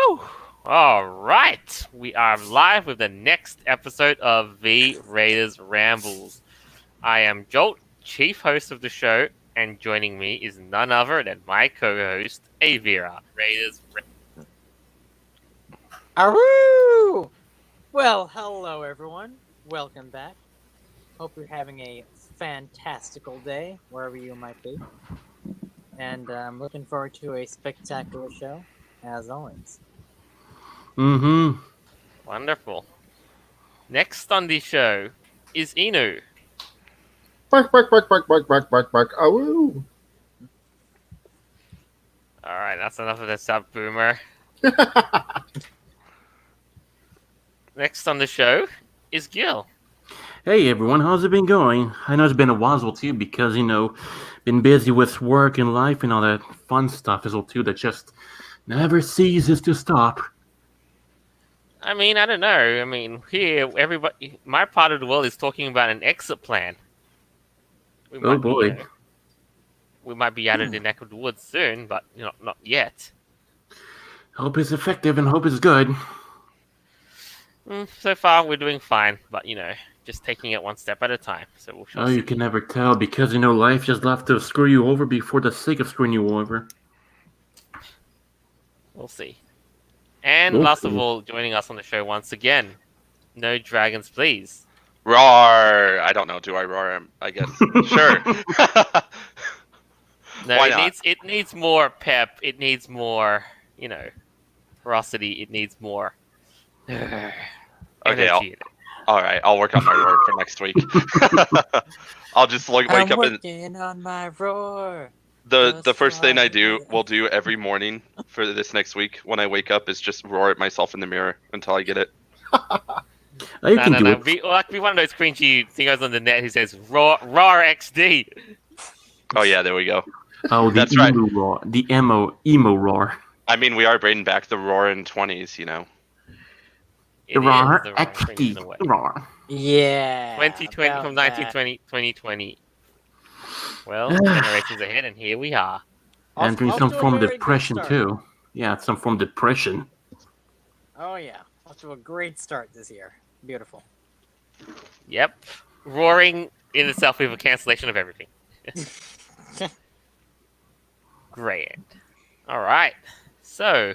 Woo! All right, we are live with the next episode of V Raiders Rambles. I am Jolt, chief host of the show, and joining me is none other than my co-host, Avira. Aroo! Well, hello everyone. Welcome back. Hope you're having a fantastical day, wherever you might be. And I'm looking forward to a spectacular show, as always. Mm-hmm. Wonderful. Next on the show is Inu. Bark, bark, bark, bark, bark, bark, bark, bark. Oh, All right, that's enough of the sub boomer. Next on the show is Gil. Hey everyone, how's it been going? I know it's been a while too because, been busy with work and life and all that fun stuff as well too that just never ceases to stop. I mean, I don't know. I mean, here, everybody, my part of the world is talking about an exit plan. We Oh boy. We might be out of the neck of the woods soon, but not yet. Hope it's effective and hope it's good. So far, we're doing fine, but just taking it one step at a time. So we'll Oh, you can never tell because, life just left to screw you over before the sake of screwing you over. We'll see. And last of all, joining us on the show once again, NoDragonsPlz. Roar! I don't know. Do I roar? I guess. Sure. No, Why it needs more pep. It needs more, ferocity. It needs more. Okay. energy. All right. I'll work on my roar for next week. I'll just wake I'm up and working on my roar. the first thing will do every morning for this next week when I wake up is just roar at myself in the mirror until I get it. You can do it. Be one of those cringy thingos on the net who says "Raw XD." Oh yeah, there we go. Oh, the That's emo right. roar. The emo roar. I mean, we are bringing back the roaring 20s, It Roar is the wrong thing in a way. roar. Yeah. 2020 about from that. 2020. Well, generations ahead, and here we are. And doing Off some to a form of very good depression start. too. Yeah, some form of depression. Oh yeah. Off to a great start this year. Beautiful. Yep, roaring in itself is a cancellation of everything. Great. All right. So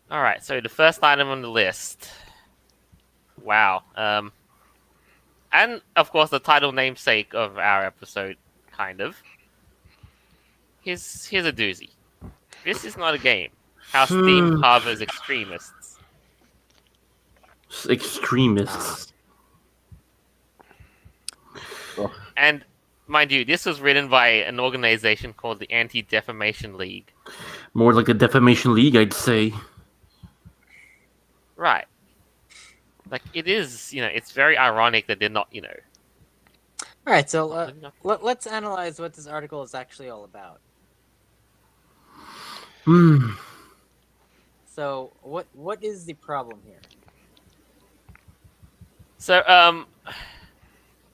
the first item on the list. Wow. And of course the title namesake of our episode, kind of. Here's a doozy. This is not a game. How Steam harbors extremists. Extremists. And mind you, this was written by an organization called the Anti-Defamation League. More like the Defamation League, I'd say. Right. Like, it is, it's very ironic that they're not, All right, so let's analyze what this article is actually all about. So, what is the problem here? So,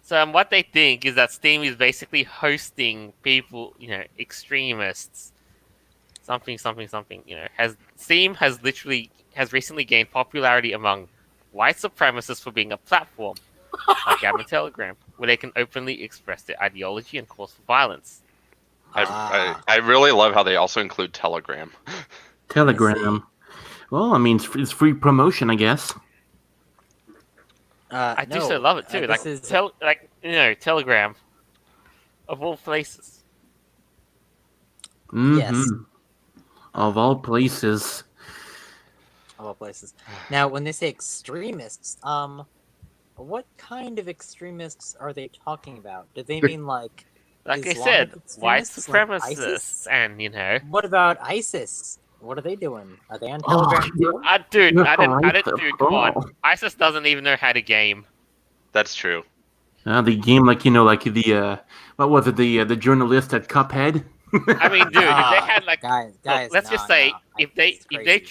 what they think is that Steam is basically hosting people, extremists. Something. Steam has recently gained popularity among white supremacists for being a platform, like Gab and Telegram, where they can openly express their ideology and cause for violence. I really love how they also include Telegram. Telegram. Well, I mean, it's free promotion, I guess. I do so love it too. Telegram, of all places. Mm-hmm. Yes. Of all places. Of all places. Now, when they say extremists, what kind of extremists are they talking about? Do they mean like I Islamic said, white extremists, like ISIS? supremacists, and What about ISIS? What are they doing? Are they on Telegram too? dude, You're I didn't, correct, dude, come on. bro. ISIS doesn't even know how to game. That's true. The game, like the what was it? The journalist at Cuphead. I mean, dude, if they had like, guys, look, let's just say if they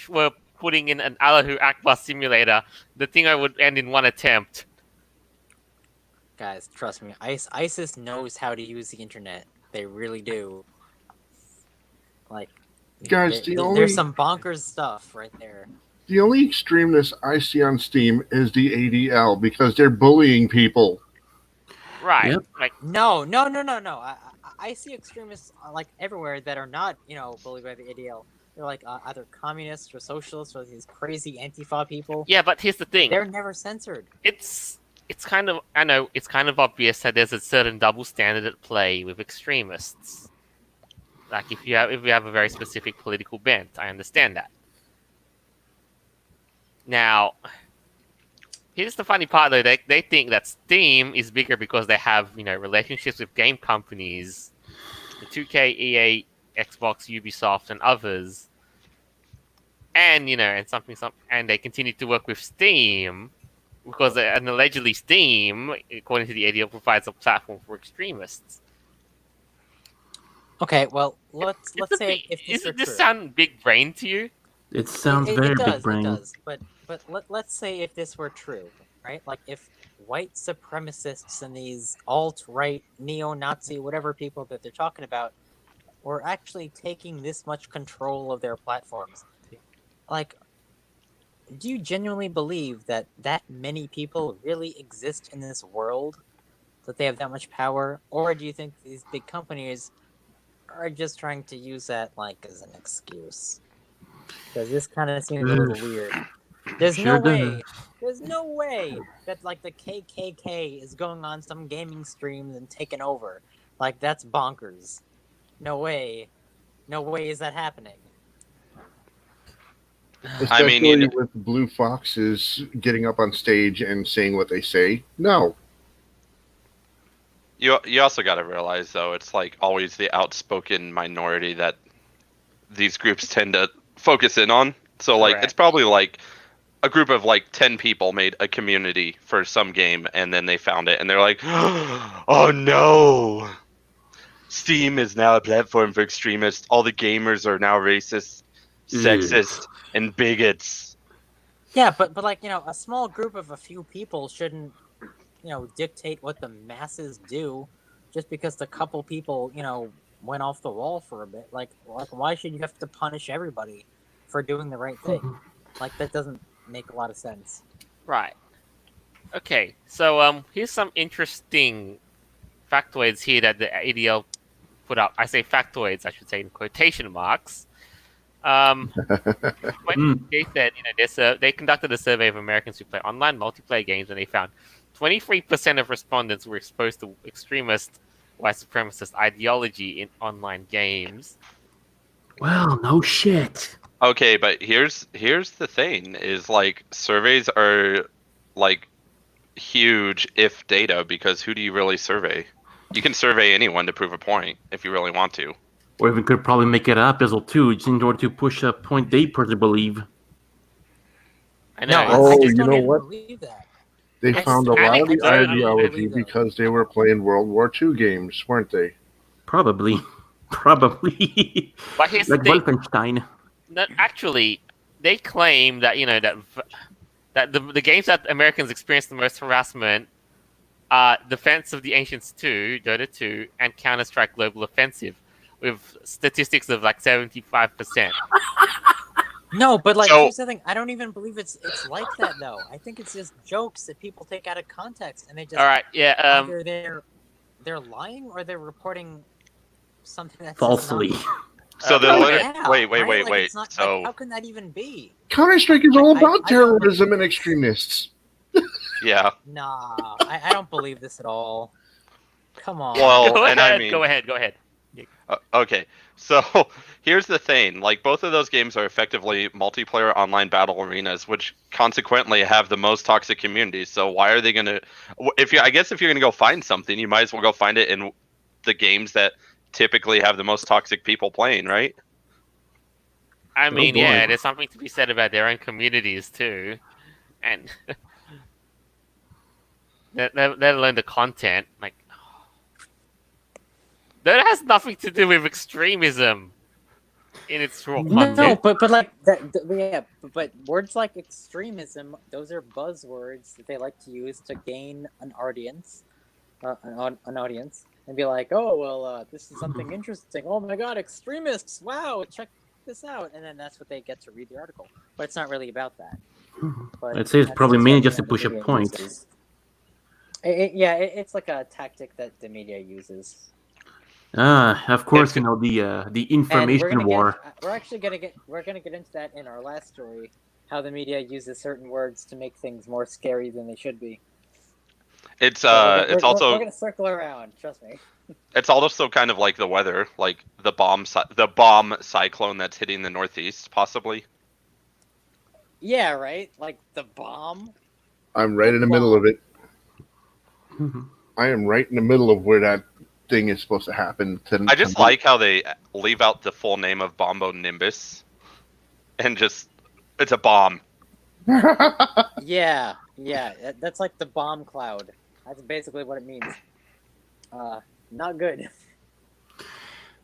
were putting in an Allahu Akbar simulator, the thing would end in one attempt. Guys, trust me, ISIS knows how to use the internet. They really do. Like, Guys, There's some bonkers stuff right there. the only extremeness I see on Steam is the ADL because they're bullying people. Right. Yep. Like, No. I see extremists like everywhere that are not, bullied by the ADL. They're like either communists or socialists or these crazy Antifa people. yeah, but here's the thing. They're never censored. It's kind of, I know it's kind of obvious that there's a certain double standard at play with extremists. Like if you have a very specific political bent, I understand that. Now, here's the funny part though. They think that Steam is bigger because they have, relationships with game companies, the 2K, EA, Xbox, Ubisoft, and others. And and they continue to work with Steam because and allegedly Steam, according to the ADL, provides a platform for extremists. Okay, well, let's say if this Doesn't this sound big brain to you? It sounds very big brain. It does, but let's say if this were true, right? Like if white supremacists and these alt-right, neo-Nazi, whatever people that they're talking about were actually taking this much control of their platforms. Like, do you genuinely believe that many people really exist in this world, that they have that much power? Or do you think these big companies are just trying to use that, like, as an excuse? Because this kind of seems a little weird. There's no way that, like, the KKK is going on some gaming streams and taking over. Like, that's bonkers. No way is that happening. Especially with Blue Foxes getting up on stage and saying what they say. No. You also got to realize, though, it's like always the outspoken minority that these groups tend to focus in on. So, like, Correct. It's probably like a group of like 10 people made a community for some game, and then they found it, and they're like, "Oh no, Steam is now a platform for extremists. All the gamers are now racist, sexist, and bigots." Yeah, but like, a small group of a few people shouldn't, dictate what the masses do just because the couple people, went off the wall for a bit. Like why should you have to punish everybody for doing the right thing? Like, that doesn't make a lot of sense. Right. Okay, so here's some interesting factoids here that the ADL put up. I say factoids, I should say in quotation marks. When they said, they conducted a survey of Americans who play online multiplayer games, and they found 23% of respondents were exposed to extremist white supremacist ideology in online games. Well, no shit. Okay, but here's the thing: is like surveys are like huge if data, because who do you really survey? You can survey anyone to prove a point if you really want to. Or even could probably make it up as well too, just in order to push a point they personally believe. I know. I just you don't know even what? believe that. They I found a just- I lot of think the I don't ideology believe that. because they were playing World War II games, weren't they? Probably. Probably. But here's Like the thing. Wolfenstein. No, actually, they claim that that the games that Americans experience the most harassment are Defense of the Ancients 2, Dota 2, and Counter-Strike Global Offensive, with statistics of like 75%. No, but like, So- here's the thing. I don't even believe it's like that though. I think it's just jokes that people take out of context, and they just All right, yeah. either they're lying or they're reporting something that's just Falsely. not- So the Oh, Yeah, wait. right? Like, it's not- So like, how can that even be? Counter-Strike is all I about don't terrorism believe and this. extremists. yeah. Nah, I don't believe this at all. Come on. Well, go and ahead, I mean, go ahead. Okay, so here's the thing: like both of those games are effectively multiplayer online battle arenas, which consequently have the most toxic communities. So why are they gonna? If you're gonna go find something, you might as well go find it in the games that typically have the most toxic people playing, right? I mean, boy. yeah, there's something to be said about their own communities too, and let alone the content. Like, that has nothing to do with extremism in its raw content. No, but like yeah, but words like extremism, those are buzzwords that they like to use to gain an audience, an audience, and be like, oh well, this is something interesting. Oh my god, extremists! Wow, check this out, and then that's what they get to read the article. But it's not really about that. But I'd say it's that's probably just mainly what just to the push a media point. uses. It's like a tactic that the media uses. Of course, you know the And information war. we're gonna get into that in our last story. How the media uses certain words to make things more scary than they should be. It's We're also gonna circle around. Trust me. it's also kind of like the weather, like the bomb cyclone that's hitting the Northeast, possibly. Yeah, right. Like the bomb. I'm right in the middle of it. I am right in the middle of where that thing is supposed to happen. I just like how they leave out the full name of Bombo Nimbus, and just it's a bomb. Yeah. That's like the bomb cloud. That's basically what it means. Not good.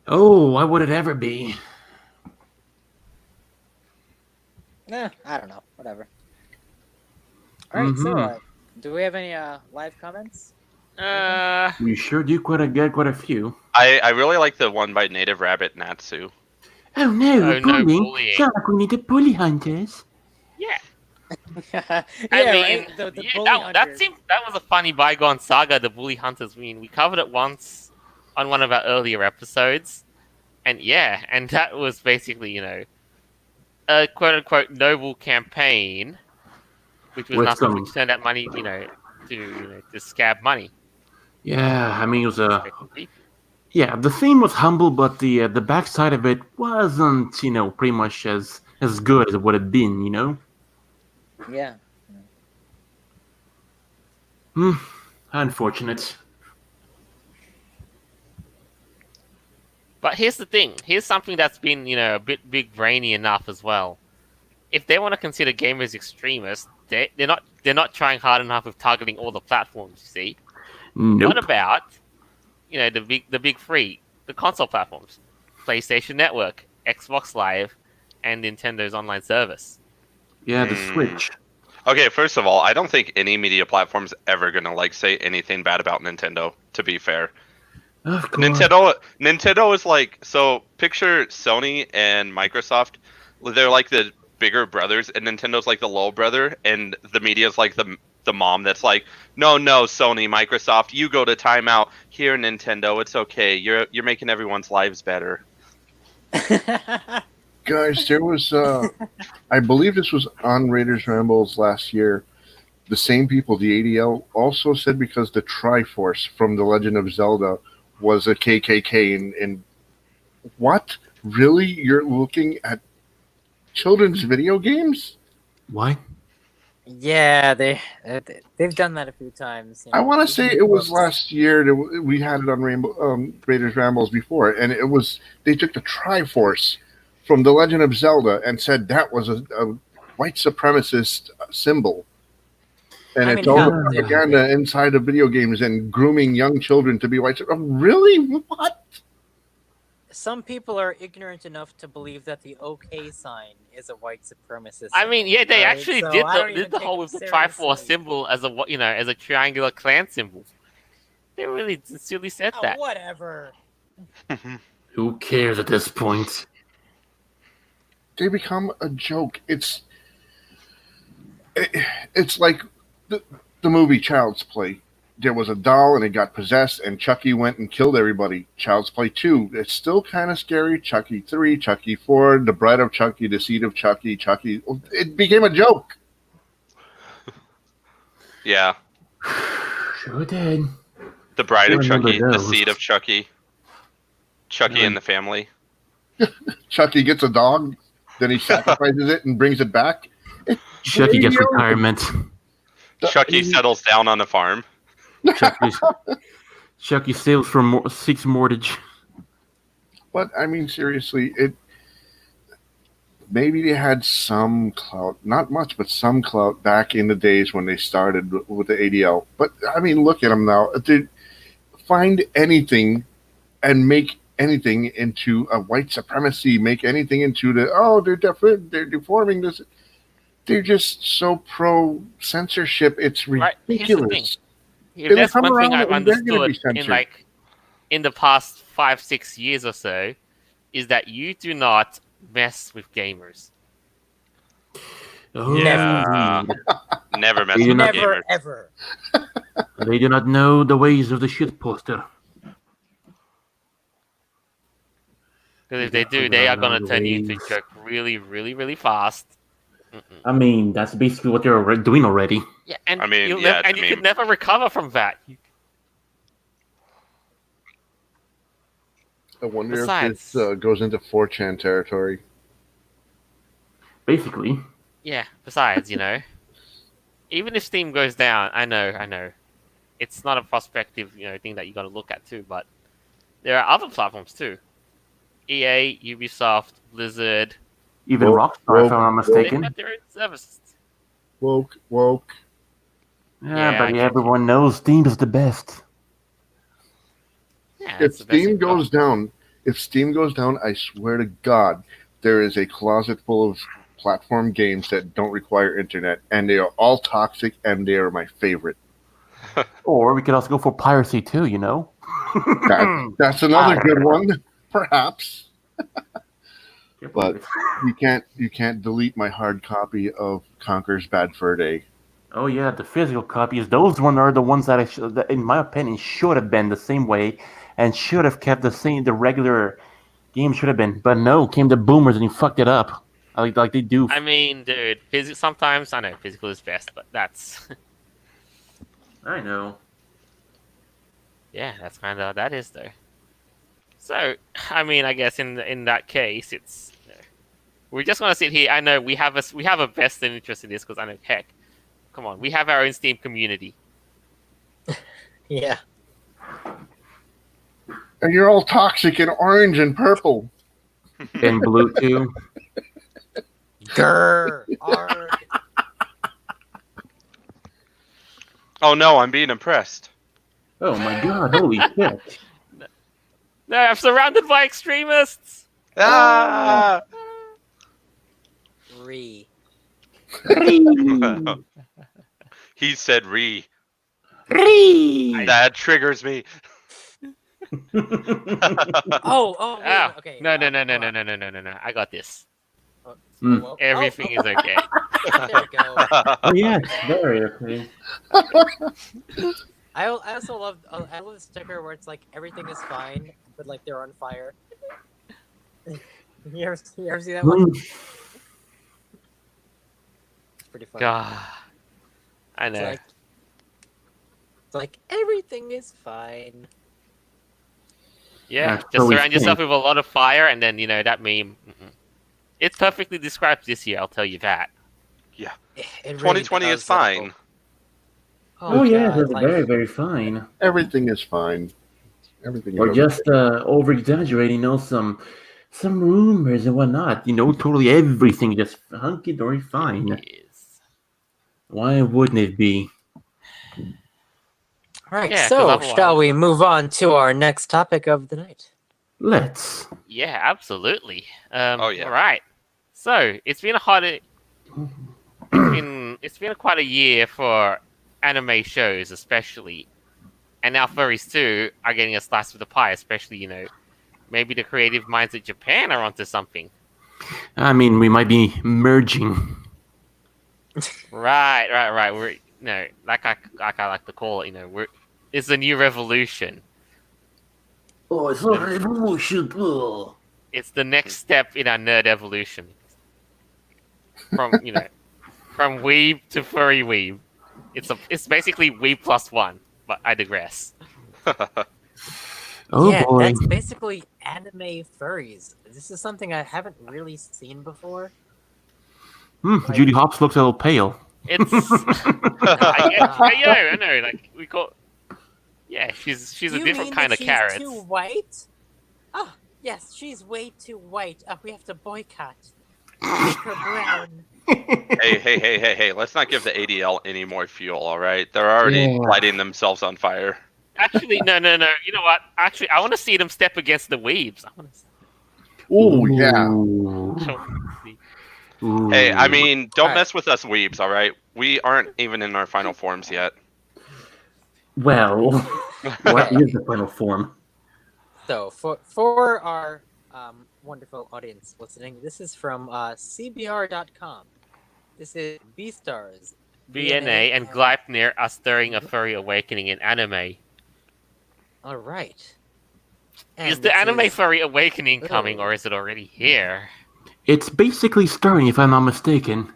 Oh, why would it ever be? I don't know. Whatever. All right. So, do we have any live comments? We sure do quite a few. I really like the one by Native Rabbit Natsu. Oh no, bullying! bullying. Sounds like we need to bully hunters. Yeah. Yeah, I mean, right. The bully that hunters. that was a funny bygone saga. The bully hunters. I mean, we covered it once on one of our earlier episodes, and that was basically a quote unquote noble campaign, which was With nothing some- but send that money to scab money. Yeah, I mean it was a Effectively. yeah. The theme was humble, but the backside of it wasn't pretty much as good as it would have been. Yeah. Unfortunate. But here's the thing. Here's something that's been, a bit big brainy enough as well. If they want to consider gamers extremists, they're not trying hard enough with targeting all the platforms. You see, Nope. what about, the big three, the console platforms, PlayStation Network, Xbox Live, and Nintendo's online service? Yeah, the Switch. Okay, first of all, I don't think any media platform's ever gonna say anything bad about Nintendo. To be fair, Of course. Nintendo is so. Picture Sony and Microsoft. They're like the bigger brothers, and Nintendo's like the little brother, and the media's like the mom that's like, no, Sony, Microsoft, you go to timeout. Here, Nintendo, it's okay. You're making everyone's lives better. Guys, there was, I believe this was on Raiders Rambles last year. The same people, the ADL, also said because the Triforce from The Legend of Zelda was a KKK. And what? Really? You're looking at children's video games? Why? Yeah, they've done that a few times. I want to say it was last year that we had it on Raiders Rambles before, and it was they took the Triforce from The Legend of Zelda and said that was a white supremacist symbol. And it's all propaganda inside of video games and grooming young children to be white. Really? What? Some people are ignorant enough to believe that the OK sign is a white supremacist. I mean, yeah, they Right, actually so did I don't did even the take whole it with the Triforce seriously. symbol as a triangular clan symbol. They really sincerely said Oh, that. whatever. Who cares at this point? They become a joke. It's like the movie Child's Play. There was a doll and it got possessed, and Chucky went and killed everybody. Child's Play 2, it's still kind of scary. Chucky 3, Chucky 4, The Bride of Chucky, The Seed of Chucky, Chucky. It became a joke. Yeah. Sure did. The Bride of I remember Chucky, The those. Seed of Chucky, Chucky and the Family. Chucky gets a dog, then he sacrifices it and brings it back. Chucky gets Radio. retirement. Chucky settles down on a farm. Chucky saves for 6 mortgage. But I mean, seriously, maybe they had some clout, not much, but some clout back in the days when they started with the ADL. But I mean, look at them now. They find anything and make anything into a white supremacy. Make anything into they're deforming this. They're just so pro censorship. It's Right, here's the ridiculous. thing. If there's come one thing around I've and they're gonna be understood censored. in the past 5-6 years or so, is that you do not mess with gamers. Oh, Yeah. Never mess You with know- the Never gamers. ever. They do not know the ways of the shit poster. Because if they do, they are gonna turn you into a joke really, really, really fast. Mm-mm. I mean, that's basically what they're doing already. Yeah, and I mean, you'll yeah, nev- and it's a you could meme. never recover from that. I wonder if Besides- this goes into 4chan territory. Basically. Yeah. Besides, even if Steam goes down, I know, it's not a prospective, thing that you got to look at too. But there are other platforms too. EA, Ubisoft, Blizzard. Even Woke, Rockstar, if woke, I'm not They've mistaken. got their own services. Woke. Yeah, Yeah, but I get everyone knows Steam is the best. Yeah, If that's the best Steam thing about goes down, I swear to God, there is a closet full of platform games that don't require internet, and they are all toxic, and they are my favorite. Or we could also go for piracy too, That's another good one, perhaps. But you can't delete my hard copy of Conker's Bad Fur Day. Oh yeah, the physical copies. Those one are the ones that in my opinion, should have been the same way, and should have kept the same. The regular game should have been, but no, came the boomers and he fucked it up, like they do. I mean, dude, sometimes I know physical is best, but that's I know. yeah, that's kind of that is though. So, I mean, I guess in that case, it's we're just gonna sit here. I know we have a vested interest in this because I know, heck, come on, we have our own Steam community. Yeah. And you're all toxic and orange and purple. And blue too. Grr. Arg. Oh no, I'm being impressed. Oh my god! Holy shit! No, I'm surrounded by extremists. Ah! Re. He said re. Ree! That triggers me. Oh, wait, Oh, okay. no. I got this. Everything is okay. There we go. Oh yeah, very okay. I also love the sticker where it's like everything is fine, but like they're on fire. you ever see that one? It's pretty funny. God, I know. It's like everything is fine. Yeah, That's just so surround yourself insane. with a lot of fire, and then that meme. It perfectly describes this year. I'll tell you that. It really 2020 does, is fine. Oh yeah, God, that's like- very very fine. Everything is fine. Everything is Or okay. just over exaggerating, some rumors and whatnot. Totally everything just hunky dory fine. Yes. Why wouldn't it be? All right, Yeah, 'cause so otherwise- shall we move on to our next topic of the night? Let's. Yeah, absolutely. Oh, yeah. All right. So it's been it's been quite a year for anime shows, especially, and now furries too are getting a slice of the pie. Especially, maybe the creative minds of Japan are onto something. I mean, we might be merging. Right. We're like I like to call it. It's a new revolution. Oh, it's a revolution. It's the next step in our nerd evolution. From from weeb to furry weeb. It's basically weeb plus one, but I digress. Oh yeah, boy. that's basically anime furries. This is something I haven't really seen before. Judy Hopps looks a little pale. It's I know, like we call. Yeah, she's a You different mean kind that of carrot. She's too white? Oh, yes, she's way too white. We have to boycott. Make her brown. Hey, let's not give the ADL any more fuel, all right? They're already Yeah. lighting themselves on fire. Actually, no. You know what? Actually, I want to see them step against the weebs. I want to Oh yeah. see. Ooh. Hey, I mean, don't Alright. mess with us weebs, all right? We aren't even in our final forms yet. Well, what is the final form? So for our wonderful audience listening. This is from CBR.com. This is Beastars. BNA and Gleipnir are stirring a furry awakening in anime. All right. Is And the this anime furry awakening coming, Ooh. or is it already here? It's basically starting, if I'm not mistaken.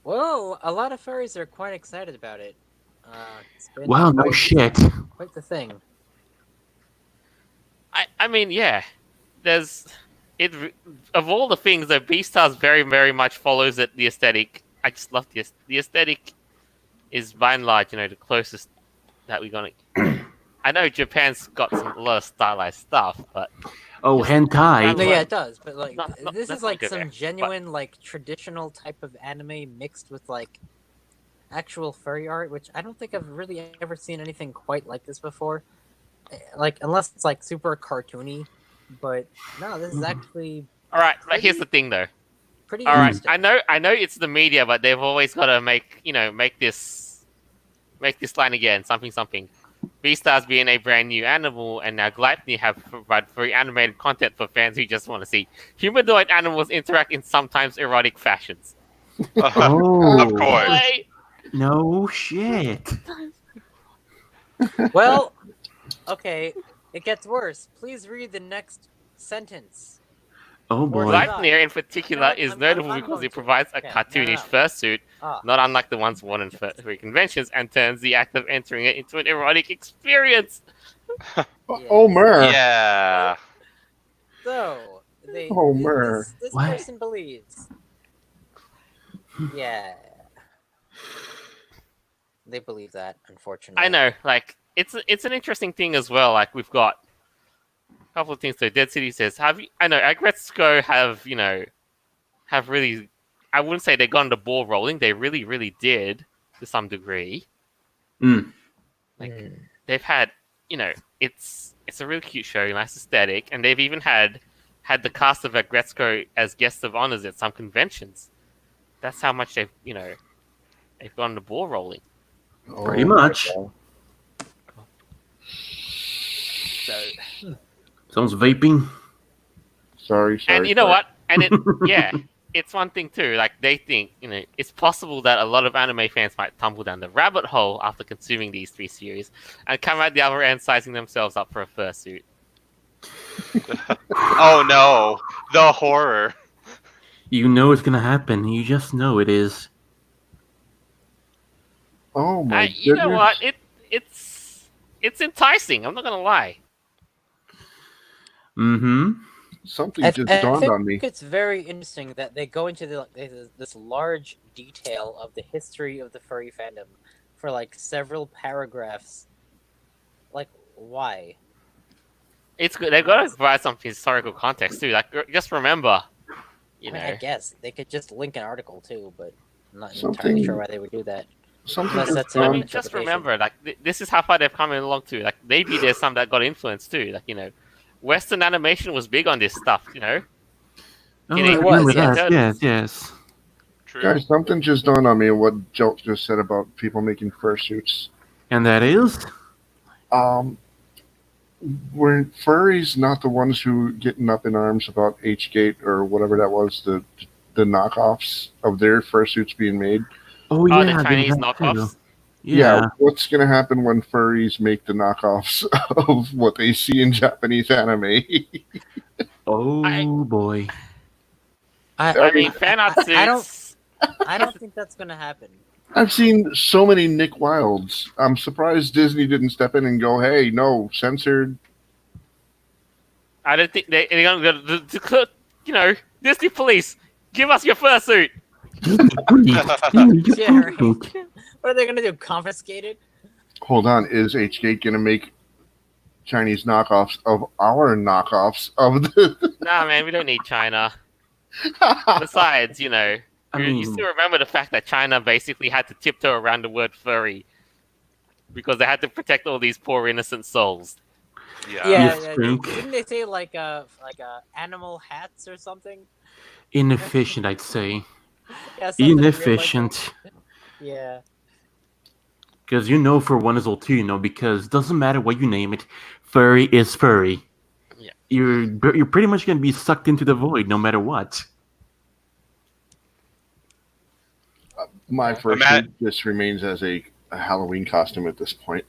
Well, a lot of furries are quite excited about it. It's been Wow, no quite- shit. Quite the thing. I mean, yeah. There's it of all the things that Beastars very very much follows it. The aesthetic. I just love the aesthetic. Is by and large, the closest that we're gonna. I know Japan's got a lot of stylized stuff, but Oh, Just- hentai. No, yeah, it does. But like, Not- this let's is not like go some there, but- genuine, like traditional type of anime mixed with like actual furry art, which I don't think I've really ever seen anything quite like this before. Like, unless it's like super cartoony. But no, this is actually all right. But here's the thing, though. pretty All right, interesting. I know it's the media, but they've always got to make this line again. Something. Beastars being a brand new animal, and now Gleipnir have provided free animated content for fans who just want to see humanoid animals interact in sometimes erotic fashions. Oh, Of course. Wait, No shit. Well, okay, it gets worse. Please read the next sentence. Oh boy. Like- Gleipnir in particular You know what, is I'm notable because going it to. provides a Okay, no, cartoonish no. fursuit, Ah, not unlike the ones worn in furry conventions, and turns the act of entering it into an erotic experience. Oh, Mer. Yeah. so they. Oh, Mer. This What? person believes. Yeah. They believe that, unfortunately. I know, like it's an interesting thing as well. Like we've got a couple of things. So Dead City says, I know Agretzko have really. I wouldn't say they got the ball rolling. They really, really did to some degree. Mm. Like Mm. they've had, it's a really cute show, nice aesthetic, and they've even had the cast of Agretzko as guests of honors at some conventions. That's how much they've gotten the ball rolling. Pretty Oh, much. my God. So, Someone's vaping. Sorry. and you know sorry. what? And it, yeah, it's one thing too. Like they think, it's possible that a lot of anime fans might tumble down the rabbit hole after consuming these 3 series and come out the other end sizing themselves up for a fursuit. Oh no, the horror. You know it's gonna happen. You just know it is. Oh my You know goodness. what? It's enticing. I'm not gonna lie. Mm-hmm. Something I just dawned think on me. it's very interesting that they go into this large detail of the history of the furry fandom for like several paragraphs. Like, why? It's good. They've got to provide some historical context too. Like, just remember, I guess they could just link an article too, but I'm not Something- entirely sure why they would do that. Something Unless just that's I an mean, dawned. just interpretation. remember, like, this is how far they've come along too. Like, maybe there's some that got influenced too. Like, Western animation was big on this stuff. Oh, Getting I It remember was, that. yeah. Yes, yes. True. Guys, something just dawned on me in what Jolt just said about people making fursuits. And that is? Were furries not the ones who getting up in arms about H-Gate or whatever that was, the knockoffs of their fursuits being made? Oh, Oh, yeah. the they Chinese have knockoffs. to. Yeah. What's going to happen when furries make the knockoffs of what they see in Japanese anime? Oh, I- boy. I mean, fan art suits. I don't think that's gonna happen. I've seen so many Nick Wilds. I'm surprised Disney didn't step in and go, hey, no, censored. I don't think they're gonna. Disney police, give us your fursuit. Yeah, right. What are they gonna do? Confiscate it? Hold on, is H-Gate going to make Chinese knockoffs of our knockoffs of the... Nah, man, we don't need China. Besides, you mean- still remember the fact that China basically had to tiptoe around the word furry because they had to protect all these poor innocent souls. Yeah. Yeah, You yeah. think? Didn't they say like animal hats or something? Inefficient, I'd say. Yeah, something weird like that. Inefficient. Yeah. Because for one is all two, because it doesn't matter what you name it, furry is furry. Yeah. you're pretty much going to be sucked into the void no matter what. My first Ima- suit just remains as a Halloween costume at this point.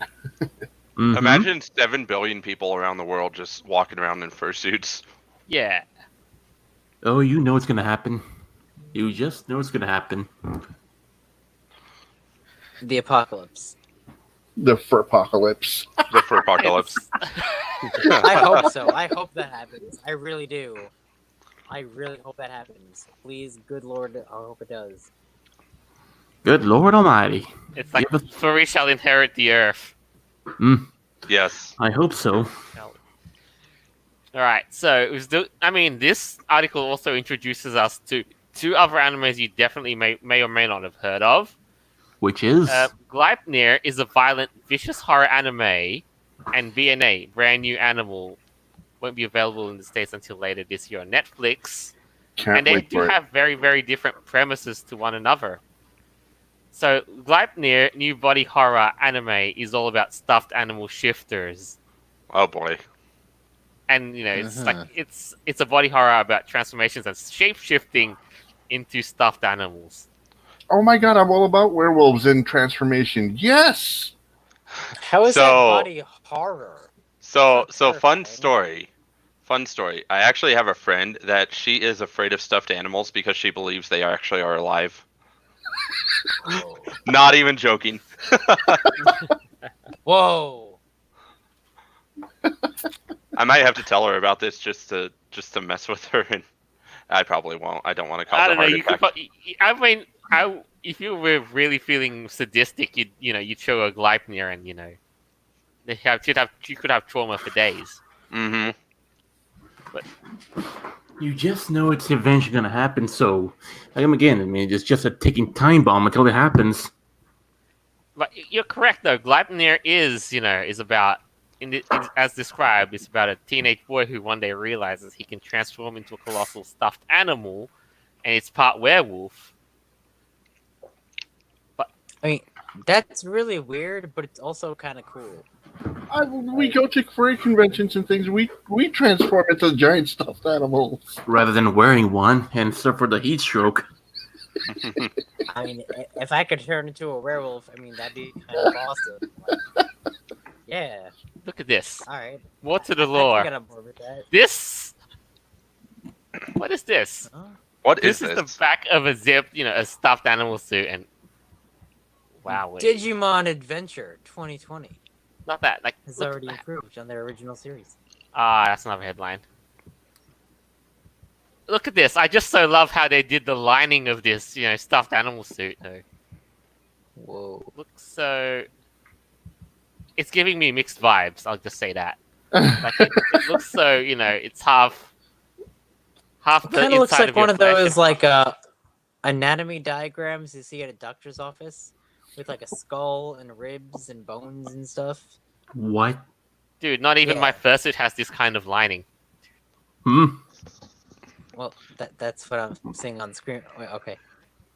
Mhm. Imagine 7 billion people around the world just walking around in fursuits. Yeah. Oh, you know it's going to happen. You just know it's going to happen. The apocalypse. The furpocalypse. The furpocalypse. I hope so. I hope that happens. I really do. I really hope that happens. Please, good Lord, I hope it does. Good Lord Almighty. It's like Give us- furry shall inherit the earth. Yes. I hope so. All right, so it was this article also introduces us to two other animes you definitely may or may not have heard of. Which is Gleipnir is a violent, vicious horror anime, and VNA, Brand New Animal, won't be available in the States until later this year on Netflix. Can't And they wait do for it. have very, very different premises to one another. So, Gleipnir, new body horror anime, is all about stuffed animal shifters. Oh boy. And it's Uh-huh. like it's a body horror about transformations and shape shifting into stuffed animals. Oh my god, I'm all about werewolves in transformation. Yes! How is that body horror? So That's fun terrifying. story. I actually have a friend that she is afraid of stuffed animals because she believes they actually are alive. Whoa. Not even joking. Whoa. I might have to tell her about this just to mess with her, and I probably won't. I don't want to cause I a don't know. heart You could. attack. I mean, if you were really feeling sadistic, you'd show a Gleipnir, and you could have trauma for days. Mm-hmm. you just know it's eventually going to happen. So, again, it's just a ticking time bomb until it happens. But you're correct, though. Gleipnir is about, as described, it's about a teenage boy who one day realizes he can transform into a colossal stuffed animal, and it's part werewolf. I mean, that's really weird, but it's also kind of cool. We go to furry conventions and things. We transform into giant stuffed animals. Rather than wearing one and suffer the heat stroke. I mean, if I could turn into a werewolf, I mean, that'd be kind of awesome. Like, yeah, Look at this. all right. More to the I can lore. get on board with that. This. What is this? Huh? What This is is this? the back of a a stuffed animal suit, and wow, Digimon Adventure 2020 not that. Like, has look at already that. improved on their original series. That's another headline. Look at this. I just so love how they did the lining of this, stuffed animal suit, though. Whoa. Looks so. It's giving me mixed vibes, I'll just say that. Like, it looks so, it's half the Kind of looks inside like of one your of flesh those and anatomy diagrams you see at a doctor's office with like a skull and ribs and bones and stuff. What? Dude, not even Yeah. my fursuit has this kind of lining. Well, that's what I'm seeing on screen. Wait, okay.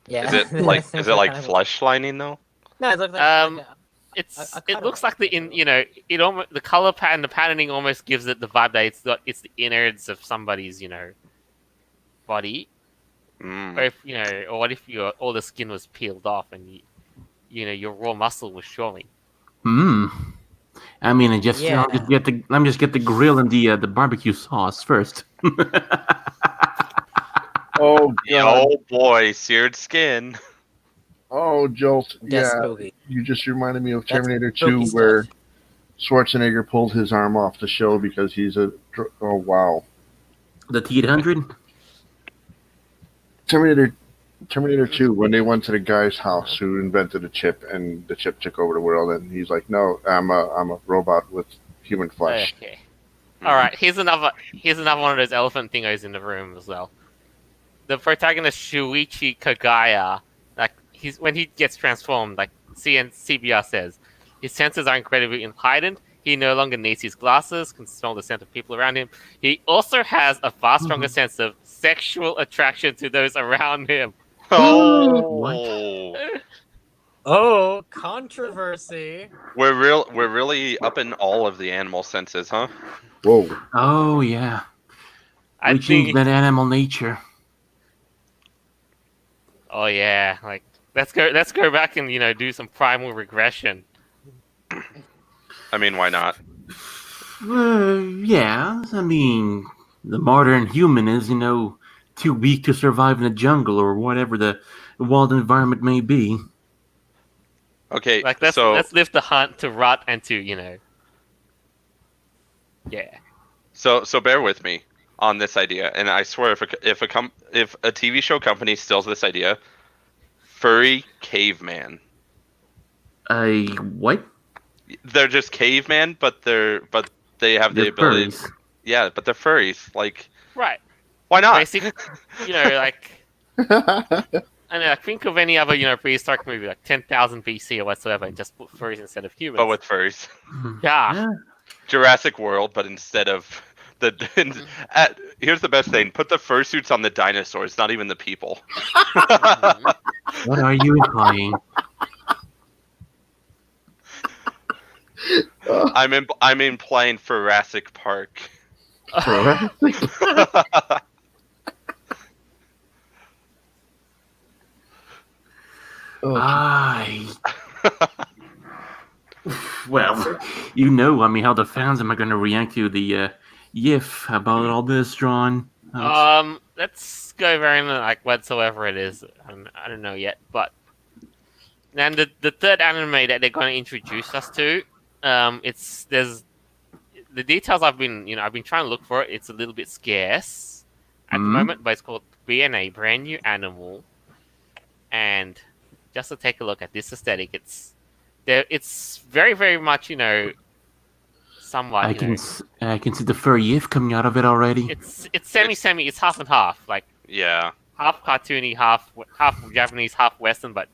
Yeah. Is it like flesh lining though? No, it looks like, It looks like it almost the color pattern, the patterning almost gives it the vibe that it's the innards of somebody's body, Mm. or if or what if all the skin was peeled off and your raw muscle was showing. I mean, I'll just Yeah. get the grill and the barbecue sauce first. Oh Yeah, god. oh boy, seared skin. Oh, Jolt. that's Yeah, spooky. you just reminded me of That's Terminator spooky 2 stuff. where Schwarzenegger pulled his arm off the show because he's a... Oh, wow. The T-800. Terminator 2, when they went to the guy's house who invented a chip and the chip took over the world, and he's like, no, I'm a robot with human flesh. Okay. All right. Here's another one of those elephant thingos in the room as well. The protagonist Shuichi Kagaya, when he gets transformed, like CBR says, his senses are incredibly heightened. He no longer needs his glasses, can smell the scent of people around him. He also has a far stronger sense of sexual attraction to those around him. Oh, Oh, controversy. we're really upping all of the animal senses, huh? Whoa. Oh yeah, I we changed think. that animal nature. Oh yeah, like let's go back and do some primal regression. I mean, why not? Yeah, I mean, the modern human is, too weak to survive in the jungle or whatever the wild environment may be. Okay, Like so let's lift the hunt to rot and to yeah. so bear with me on this idea, and I swear if a TV show company steals this idea, furry caveman. What? They're just caveman, but they have the They're ability. furries. Yeah, but they're furries. Like, Right. why not? Basically, like I mean, like, think of any other prehistoric movie like 10,000 BC or whatsoever, and just put furries instead of humans. But with furries. Yeah. Jurassic World, but instead of here's the best thing: put the fursuits on the dinosaurs, not even the people. What are you implying? I'm implying Jurassic Park. I. Well, I mean, how the fans am I going to react to the GIF about all this, John? Let's go over in like whatsoever it is. I don't know yet, but then the third anime that they're going to introduce us to, there's the details I've been trying to look for it. It's a little bit scarce at the moment, but it's called BNA, Brand New Animal, and just to take a look at this aesthetic, it's very very much somewhat. I can see the furry GIF coming out of it already. It's semi. It's half and half, like Yeah. half cartoony, half Japanese, half Western, but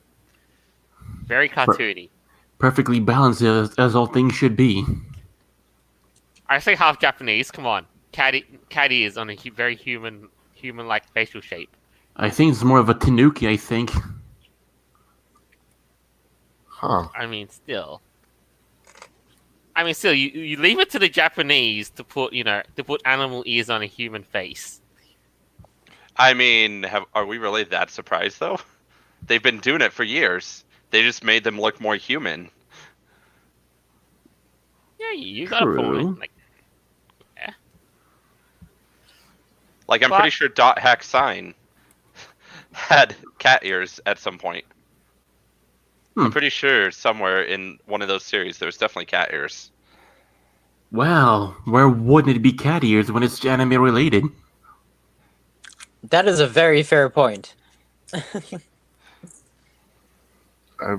very cartoony. Perfectly balanced as all things should be. I say half Japanese. Come on, Caddy is on a very human-like facial shape. I think it's more of a tanuki, I think. Huh. I mean, still, you leave it to the Japanese to put animal ears on a human face. I mean, are we really that surprised though? They've been doing it for years. They just made them look more human. Yeah, you got a point. Like, I'm pretty sure Dot Hack Sign had cat ears at some point. I'm pretty sure somewhere in one of those series there was definitely cat ears. Well, where wouldn't it be cat ears when it's anime related? That is a very fair point. I've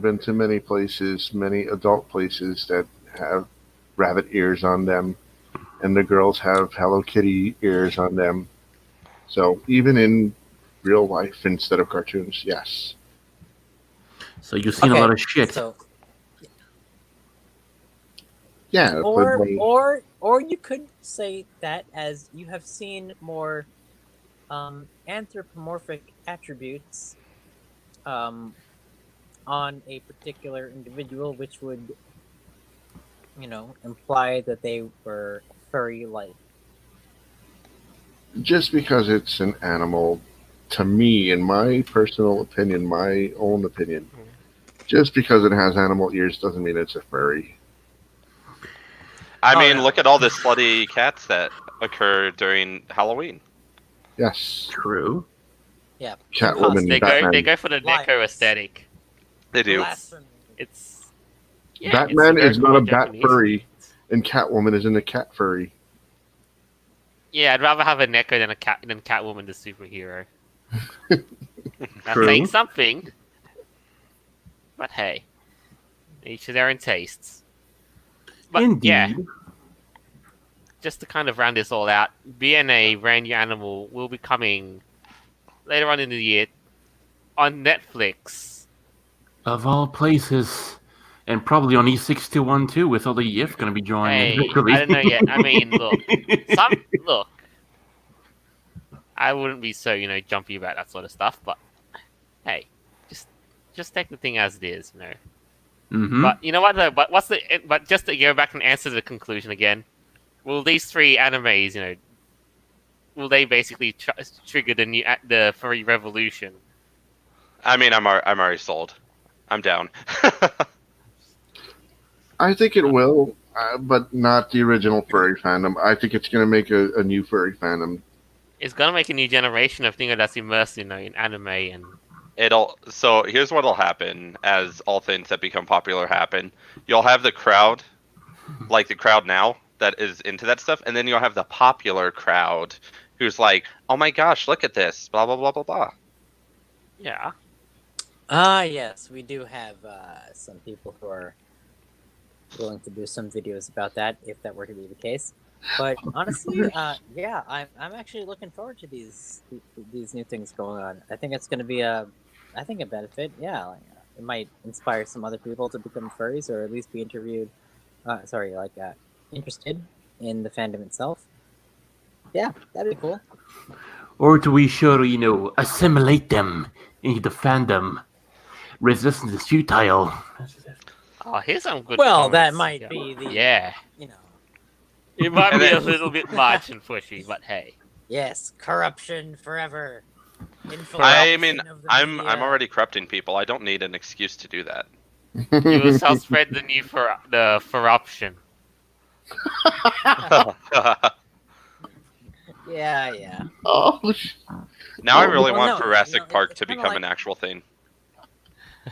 been to many places, many adult places that have rabbit ears on them, and the girls have Hello Kitty ears on them. So even in real life instead of cartoons, yes. So you've seen a lot of shit. So, Yeah. or you could say that as you have seen more anthropomorphic attributes on a particular individual, which would imply that they were furry-like. Just because it's an animal, to me, in my personal opinion, my own opinion, just because it has animal ears doesn't mean it's a furry. I mean, look at all the slutty cats that occur during Halloween. Yes. True. Yeah. Catwoman, Batman. They go for the Neko aesthetic. They do. Blasphemy. It's Batman it's is not a bat Japanese. furry, and Catwoman isn't a cat furry. Yeah, I'd rather have a Neko than Catwoman the superhero. That's True. saying something. But hey, each to their own tastes. But Indeed. yeah, just to kind of round this all out, BNA, Brand New Animal, will be coming later on in the year on Netflix. Of all places. And probably on E6212 with all the GIF going to be joining. Hey, I don't know yet. I mean, look. I wouldn't be so, jumpy about that sort of stuff, but hey, just take the thing as it is, Mm-hmm. But you know what though? But just to go back and answer the conclusion again. will these 3 animes, will they basically trigger the furry revolution? I mean, I'm already sold. I'm down. I think it will, but not the original furry fandom. I think it's going to make a new furry fandom. It's gonna make a new generation of things that's immersed, in anime and. So here's what'll happen as all things that become popular happen. You'll have the crowd, like the crowd now that is into that stuff, and then you'll have the popular crowd who's like, "Oh my gosh, look at this!" Blah blah blah blah blah. Yeah. Yes, we do have some people who are willing to do some videos about that, if that were to be the case. But honestly, yeah, I'm actually looking forward to these new things going on. I think it's going to be a benefit. Yeah, it might inspire some other people to become furries, or at least be interested in the fandom itself. Yeah, that'd be cool. Or do we show, assimilate them into the fandom? Resistance is futile. Oh, here's some good. Well, that comments. might be the Yeah. It might And be a then- little bit much and pushy, but hey. Yes, corruption forever. I mean, Infiltration of the I'm media. already corrupting people. I don't need an excuse to do that. You will help spread the new the corruption. Yeah. Oh, Now I really Well, want no, Jurassic Park it's to kinda become like- an actual thing.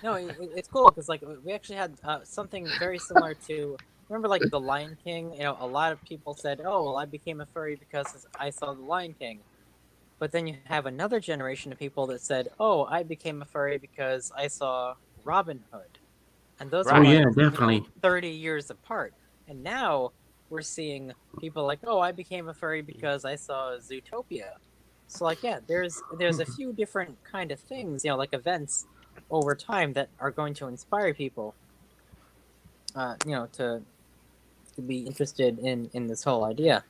No, it's cool because we actually had something very similar to. Remember, like the Lion King. A lot of people said, "Oh, well, I became a furry because I saw the Lion King." But then you have another generation of people that said, "Oh, I became a furry because I saw Robin Hood," and those Right. are Oh, like, yeah, definitely. 30 years apart. And now we're seeing people like, "Oh, I became a furry because I saw Zootopia." So like, yeah, there's a few different kind of things, like events over time that are going to inspire people, to be interested in this whole idea.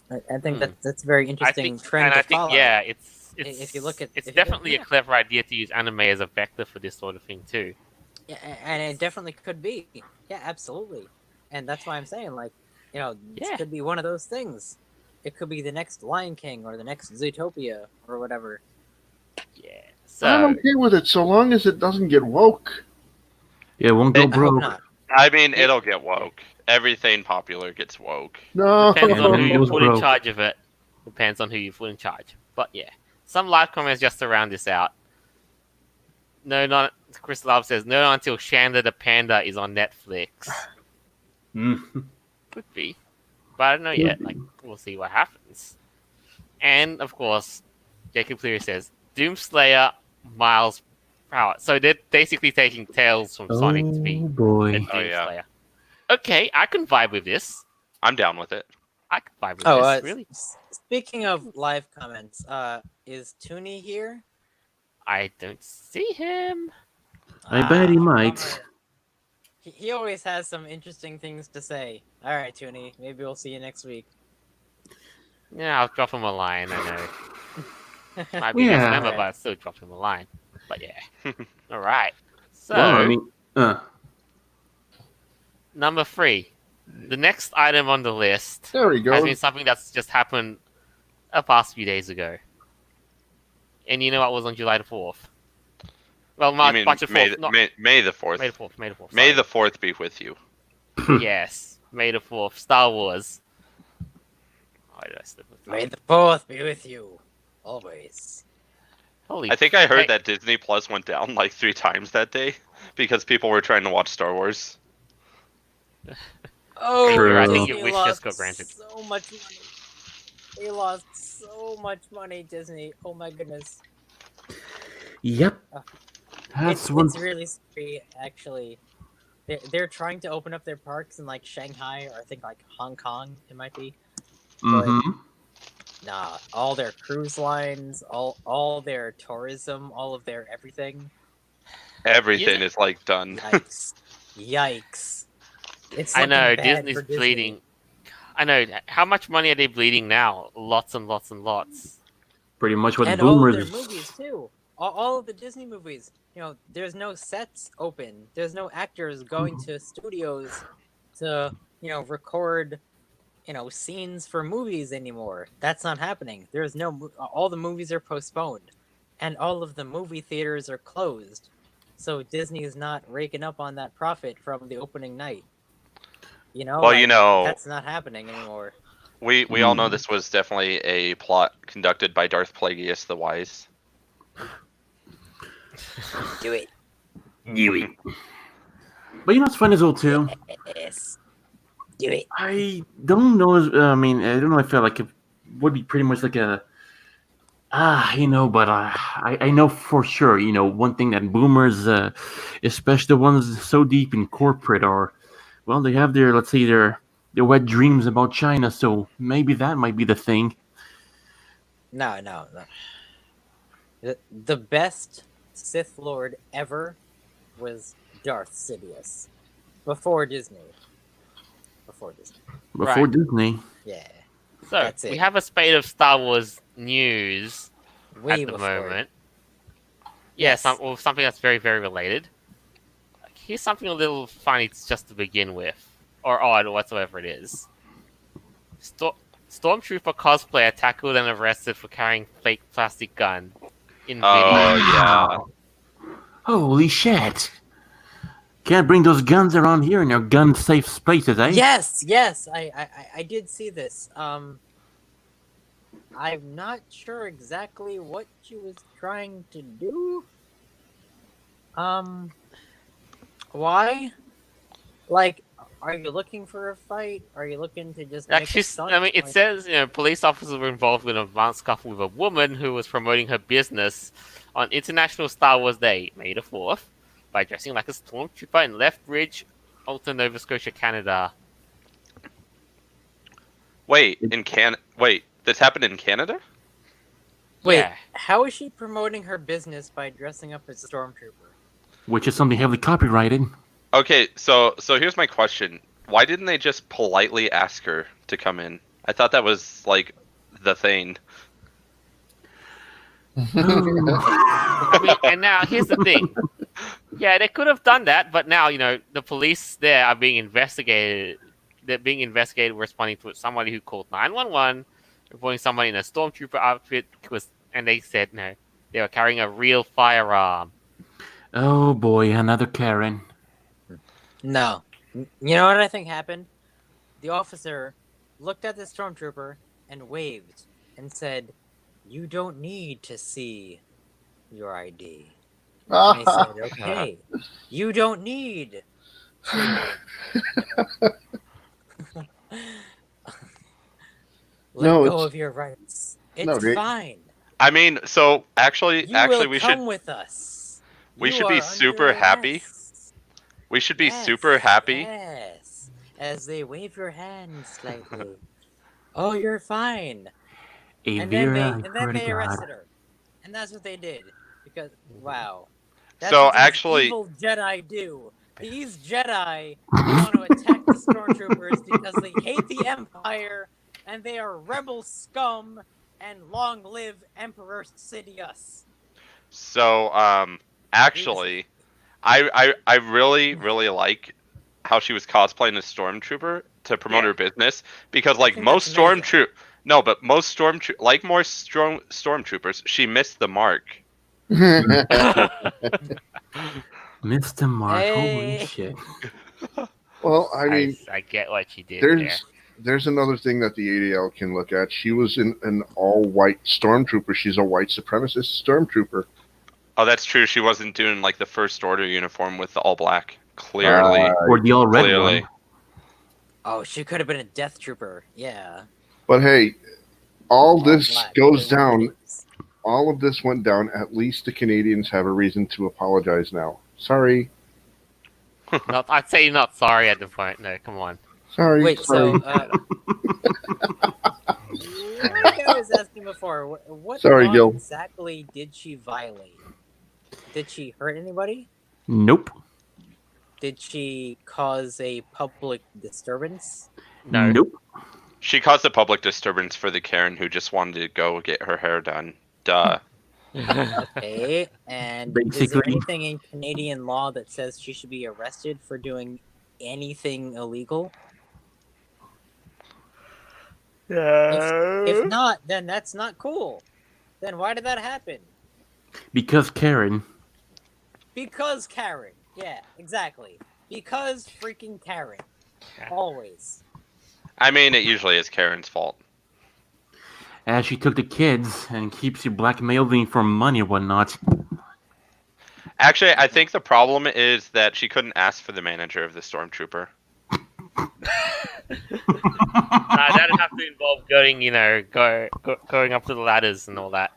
I think that's a very interesting trend to follow. Yeah, it's If you look at- it's if you look- definitely yeah. a clever idea to use anime as a vector for this sort of thing too. Yeah, and it definitely could be. Yeah, absolutely. And that's why I'm saying, this Yeah. could be one of those things. It could be the next Lion King or the next Zootopia or whatever. Yeah. I'm So okay with it so long as it doesn't get woke. Yeah, it won't go I I hope broke. not. I mean, it'll get woke. Everything popular gets woke. No. depends on who It you goes put in broke. charge of it. Depends on who you put in charge. But yeah, some live comments just to round this out. No, not Chris Love says no until Shanda the Panda is on Netflix. Mm. Could be, but I don't know yet. Like, we'll see what happens. And of course, Jacob Cleary says Doomslayer, Miles Power. So they're basically taking Tails from Sonic to be Oh, boy. the Oh, yeah. Doomslayer. Okay, I can vibe with this. I'm down with it. I can vibe with Oh, this. Really, speaking of live comments, is Toonie here? I don't see him. I bet he Ah, might. bummer. He always has some interesting things to say. All right, Toonie, maybe we'll see you next week. Yeah, I'll drop him a line. I know. Might be next Yeah. member, but I'll still drop him a line. But yeah. All right. So, Well, I mean, number 3. The next item on the list There we has go. been something that's just happened a past few days ago. And you know what was on July the 4th? Well, You March, mean March the 4th. May not, May the 4th. May the 4th. May the 4th. May sorry. the 4th be with you. Yes. May the 4th. Star Wars. Why did I slip with that? May the 4th be with you, always. Holy I think I heard Hey. that Disney Plus went down like 3 times that day because people were trying to watch Star Wars. Oh, True. I think Disney your wish lost just got granted. So much money. They lost so much money, Disney. Oh my goodness. yep. It's That's one. really scary, actually. They're trying to open up their parks in like Shanghai or I think like Hong Kong. It might be. Mm-hmm. Nah, all their cruise lines, all their tourism, all of their everything. Everything Yeah. is like done. Yikes! Yikes! It's I know, looking bad Disney's for Disney. bleeding. I know. How much money are they bleeding now? Lots and lots and lots. Pretty much what And the all of their boomers. movies too. All of the Disney movies. There's no sets open. There's no actors going to studios to record scenes for movies anymore. That's not happening. There's no all the movies are postponed, and all of the movie theaters are closed. So Disney is not raking up on that profit from the opening night. Well, that's not happening anymore. we all know this was definitely a plot conducted by Darth Plagueis the Wise. Do it. But you know what's fun as well too? Yes. Do it. I don't know. I mean, I don't know. I feel like it would be pretty much like a but I know for sure. One thing that boomers, especially the ones so deep in corporate, they have let's say their wet dreams about China. So maybe that might be the thing. No. The best Sith Lord ever was Darth Sidious. Before Disney. Before Disney. Yeah. So That's it. we have a spate of Star Wars news Way at the before. moment. Yes. Yeah, something that's very, very related. Here's something a little funny just to begin with, or odd, or whatsoever it is. Stormtrooper cosplayer tackled and arrested for carrying fake plastic gun in video. Yeah. Holy shit! Can't bring those guns around here in your gun-safe spaces, eh? Yes. I did see this. I'm not sure exactly what she was trying to do. Why? Like, are you looking for a fight? Are you looking to just make a stunt? I mean, it says police officers were involved in a violent scuffle with a woman who was promoting her business on International Star Wars Day, May the 4th, by dressing like a stormtrooper in Lethbridge, Alta, Nova Scotia, Canada. Wait, this happened in Canada? Wait, Yeah. how is she promoting her business by dressing up as a stormtrooper? Which is something heavily copyrighted. Okay, so here's my question. Why didn't they just politely ask her to come in? I thought that was like the thing. And now here's the thing. Yeah, they could have done that, but now the police there are being investigated. They're being investigated, responding to somebody who called 911, reporting somebody in a stormtrooper outfit and they said no, they were carrying a real firearm. Oh boy, another Karen. No. You know what I think happened? The officer looked at the stormtrooper and waved and said, "You don't need to see your ID." And they said, "Okay, you don't need to." Let go of your rights. It's fine. I mean, so actually, You we come should with us. we You should be are super under happy. arrest. We should be Yes, super happy. Yes, as they wave your hand slightly. Oh, you're fine. And then they arrested her. And that's what they did. Because, wow. That's So what these actually- evil Jedi do. These Jedi want to attack the stormtroopers because they hate the Empire and they are rebel scum, and long live Emperor Sidious. So actually, I really like how she was cosplaying a stormtrooper to promote her business, because like most stormtroopers, stormtroopers, she missed the mark. Missed the mark. Hey. Holy shit. Well, I mean, I get what she did there. there's another thing that the ADL can look at. She was in an all-white stormtrooper. She's a white supremacist stormtrooper. Oh, that's true. She wasn't doing like the First Order uniform with the all black. Clearly, Or the all red clearly. one. Oh, she could have been a Death Trooper. Yeah. But hey, all this Black. goes down. All of this went down. At least the Canadians have a reason to apologize now. Sorry. I'd say not sorry at the point. No, come on. Sorry. Wait, sorry. so like I was asking before, what Sorry, law Gil. exactly did she violate? Did she hurt anybody? Nope. Did she cause a public disturbance? No. Nope. She caused a public disturbance for the Karen who just wanted to go get her hair done. Duh. Okay, and is there Basically. anything in Canadian law that says she should be arrested for doing anything illegal? If not, then that's not cool. Then why did that happen? Because Karen. Because Karen. Yeah, exactly. Because freaking Karen. Always. I mean, it usually is Karen's fault. As she took the kids and keeps you blackmailing for money and whatnot. Actually, I think the problem is that she couldn't ask for the manager of the stormtrooper. That'd have to involve going up to the ladders and all that.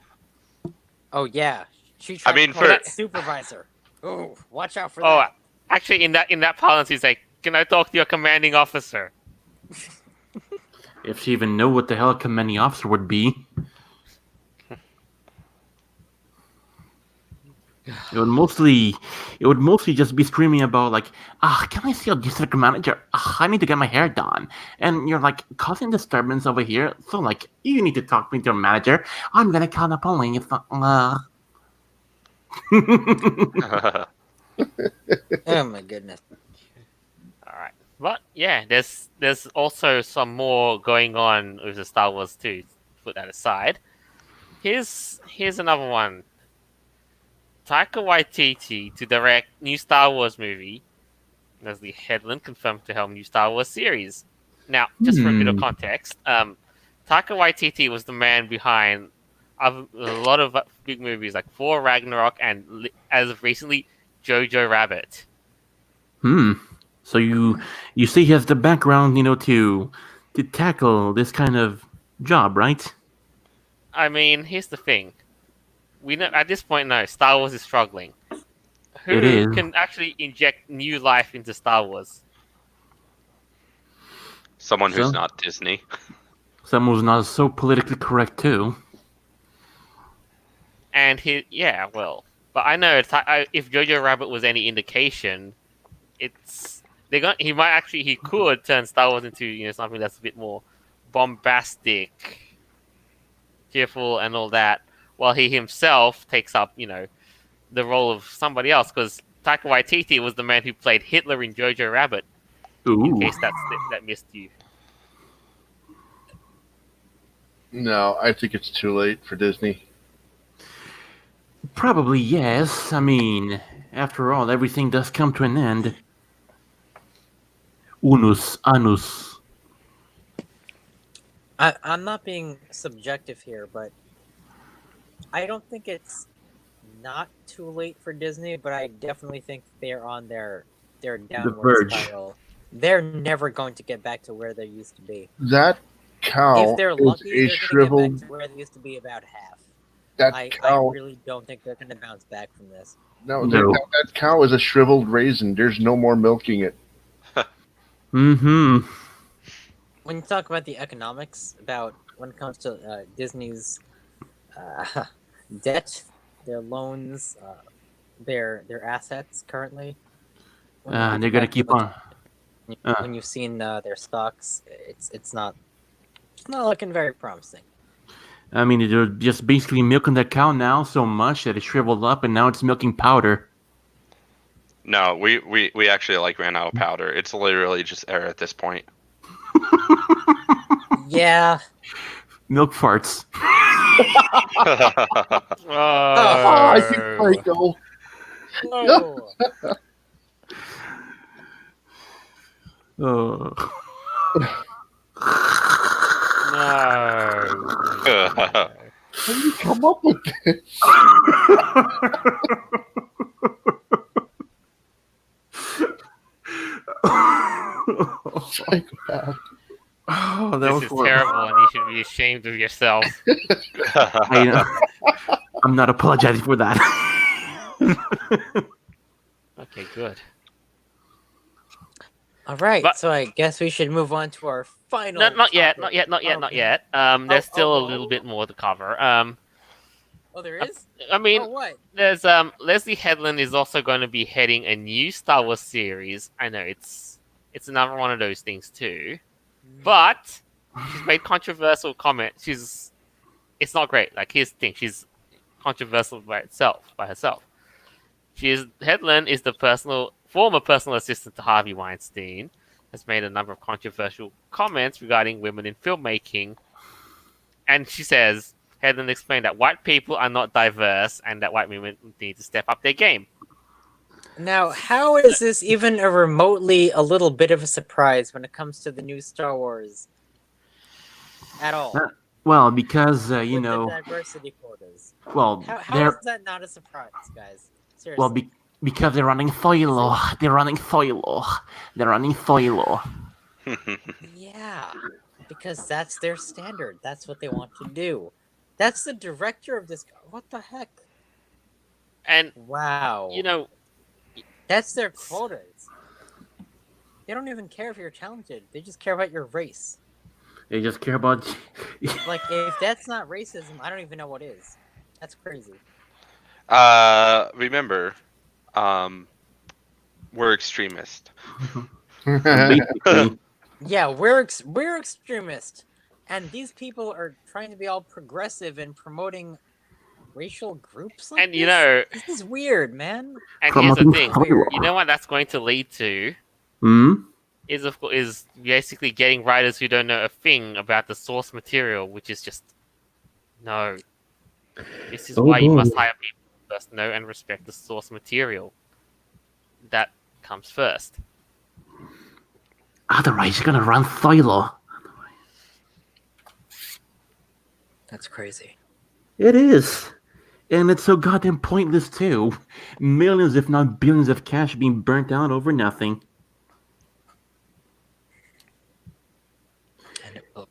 Oh yeah, she tried mean, to call that supervisor. Oh, watch out for that. Actually, in that parlance, he's like, "Can I talk to your commanding officer?" If she even knew what the hell a commanding officer would be. It would mostly just be screaming about like, can I see a district manager? I need to get my hair done. And you're like causing disturbance over here. So like, you need to talk to your manager. I'm gonna call the police. Oh my goodness. All right, but yeah, there's also some more going on with the Star Wars too. Put that aside. Here's another one. Taika Waititi to direct new Star Wars movie. As the headline confirmed to helm new Star Wars series. Now, just for a bit of context, Taika Waititi was the man behind a lot of big movies like Thor Ragnarok and, as of recently, Jojo Rabbit. So you see he has the background, to tackle this kind of job, right? I mean, here's the thing. We know at this point, no, Star Wars is struggling. Who can actually inject new life into Star Wars? Someone who's not Disney. Someone who's not so politically correct too. And but I know if Jojo Rabbit was any indication, he could turn Star Wars into something that's a bit more bombastic, cheerful, and all that, while he himself takes up the role of somebody else, because Taika Waititi was the man who played Hitler in Jojo Rabbit. Ooh. In case that missed you. No, I think it's too late for Disney. Probably yes. I mean, after all, everything does come to an end. Unus annus. I'm not being subjective here, but I don't think it's not too late for Disney, but I definitely think they're on their downward spiral. They're never going to get back to where they used to be. That cow if they're lucky, is a they're shriveled. going to get back to where they used to be about half. I really don't think they're going to bounce back from this. No. That cow is a shriveled raisin. There's no more milking it. Mm-hmm. When you talk about the economics, when it comes to Disney's debt, their loans, their assets currently, they're gonna keep on. When you've seen their stocks, it's not looking very promising. I mean, they're just basically milking that cow now so much that it shriveled up, and now it's milking powder. No, we actually ran out of powder. It's literally just air at this point. Yeah. Milk farts. I think Michael. No. Oh. No. How did you come up with this? Psychopath. Oh, that This was is horrible. terrible, and you should be ashamed of yourself. I'm not apologizing for that. Okay, good. All right, so I guess we should move on to our final. Not yet. topic. Not yet. There's still a little bit more to cover. Oh, there is. I mean, what? there's Leslie Headland is also going to be heading a new Star Wars series. I know it's another one of those things too, but she's made controversial comments. It's not great. Like, here's the thing: she's controversial by herself. Headland is the former personal assistant to Harvey Weinstein. has made a number of controversial comments regarding women in filmmaking. And she says, Helen explained that white people are not diverse and that white women need to step up their game. Now, how is this even a remotely a little bit of a surprise when it comes to the new Star Wars at all? Well, because With the diversity quotas. well, How is that not a surprise, guys? Seriously. well, because they're running Foilo. They're running Foilo. They're running Foilo. Yeah, because that's their standard. That's what they want to do. That's the director of this. What the heck? And, Wow. That's their quotas. They don't even care if you're talented. They just care about your race. They just care about. Like, if that's not racism, I don't even know what is. That's crazy. Remember, we're extremists. Basically, Yeah, we're extremists, and these people are trying to be all progressive and promoting racial groups. Like and this is weird, man. And here's the thing. Foilo. You know what that's going to lead to? Hmm? Is basically getting writers who don't know a thing about the source material, which is just no. This is why you must hire people who first know and respect the source material. That comes first. Otherwise, you're gonna run Foilo. That's crazy. It is. And it's so goddamn pointless, too. Millions, if not billions, of cash being burnt out over nothing. And it will.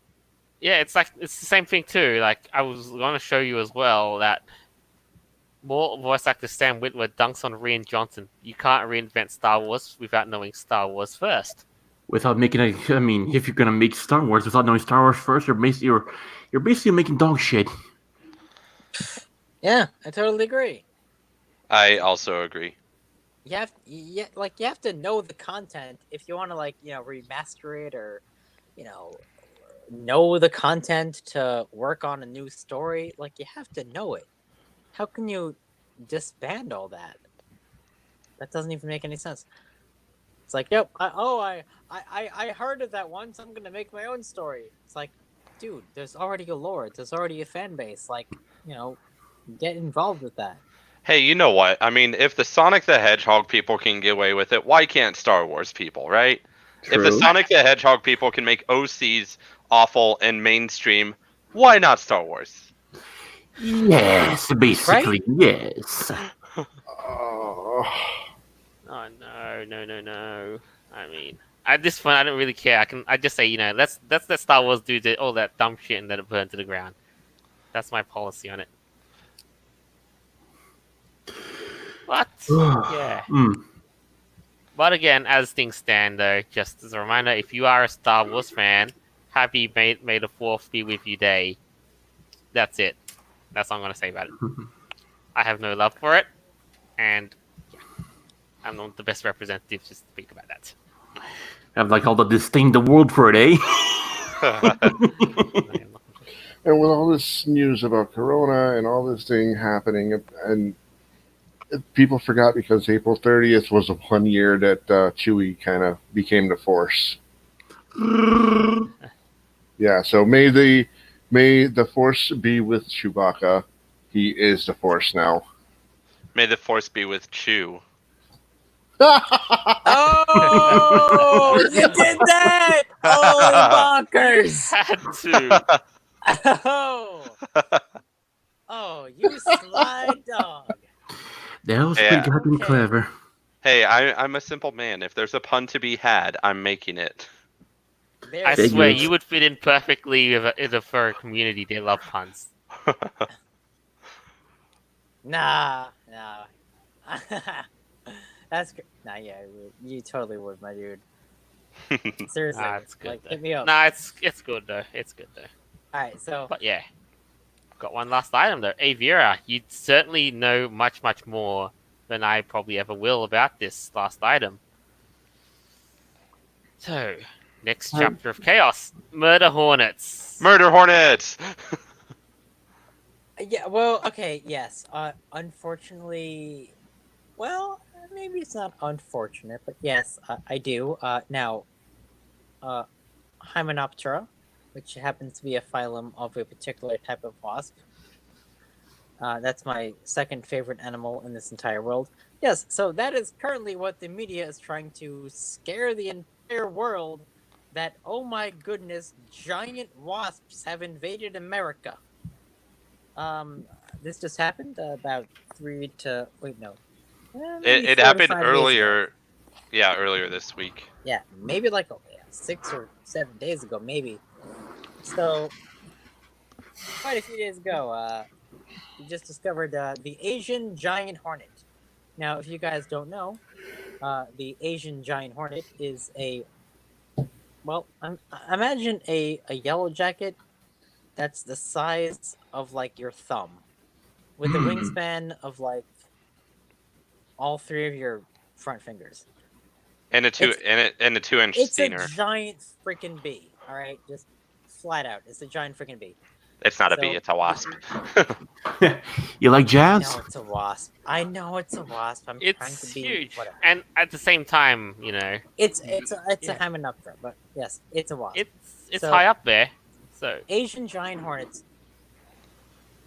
Yeah, it's the same thing too. Like I was going to show you as well that more voice actor Sam Witwer dunks on Rian Johnson. You can't reinvent Star Wars without knowing Star Wars first. Without making I mean, if you're gonna make Star Wars without knowing Star Wars first, you're basically making dog shit. Yeah, I totally agree. I also agree. You have to know the content if you want to remaster it or know the content to work on a new story. Like, you have to know it. How can you disband all that? That doesn't even make any sense. It's like, yep, I heard of that once. I'm gonna make my own story. It's like, dude, there's already a lore. There's already a fan base. Like, get involved with that. Hey, you know what? I mean, if the Sonic the Hedgehog people can get away with it, why can't Star Wars people, right? If the Sonic the Hedgehog people can make OCs awful and mainstream, why not Star Wars? Yes, basically, yes. Oh. Oh no! I mean, at this point, I don't really care. I just say, let's let Star Wars do all that dumb shit and let it burn to the ground. That's my policy on it. But yeah. But again, as things stand, though, just as a reminder, if you are a Star Wars fan, happy May the 4th be with you day. That's it. That's all I'm gonna say about it. I have no love for it, and I'm not the best representative to speak about that. Have like all the disdain the world for it, eh? And with all this news about Corona and all this thing happening, and people forgot because April 30th was the 1 year that Chewie kind of became the Force. Yeah, so may the Force be with Chewbacca. He is the Force now. May the Force be with Chew. Oh, you did that! Holy bonkers! Had to. Oh, you sly dog. That was pretty goddamn clever. Hey, I'm a simple man. If there's a pun to be had, I'm making it. I swear, you would fit in perfectly in the furry community. They love puns. Nah. That's good. Nah, yeah, you totally would, my dude. Seriously, It's good. hit me up. Nah, it's good though. It's good though. All right, so But yeah, got one last item though. Hey Vera, you certainly know much more than I probably ever will about this last item. So, next chapter of Chaos, Murder Hornets. Murder Hornets! yeah, well, okay, yes. Unfortunately, well, maybe it's not unfortunate, but yes, I do. Now, Hymenoptera, which happens to be a phylum of a particular type of wasp. That's my second favorite animal in this entire world. Yes, so that is currently what the media is trying to scare the entire world that, oh my goodness, giant wasps have invaded America. This just happened about maybe It 4 to happened 5 days ago. earlier. Yeah, earlier this week. Yeah, maybe like 6 or 7 days ago, maybe. So, quite a few days ago, we just discovered the Asian giant hornet. Now, if you guys don't know, the Asian giant hornet is imagine a yellow jacket that's the size of like your thumb, with a wingspan of like all 3 of your front fingers. And a 2-inch It's stinger. a giant freaking bee. All right, just flat out, it's a giant freaking bee. It's not a So- bee, it's a wasp. You like jazz? No, it's a wasp. I know it's a wasp. I'm trying to It's be huge, whatever. and at the same time, It's Yeah. a Hymenoptera, but yes, it's a wasp. it's So- high up there. So Asian giant hornets.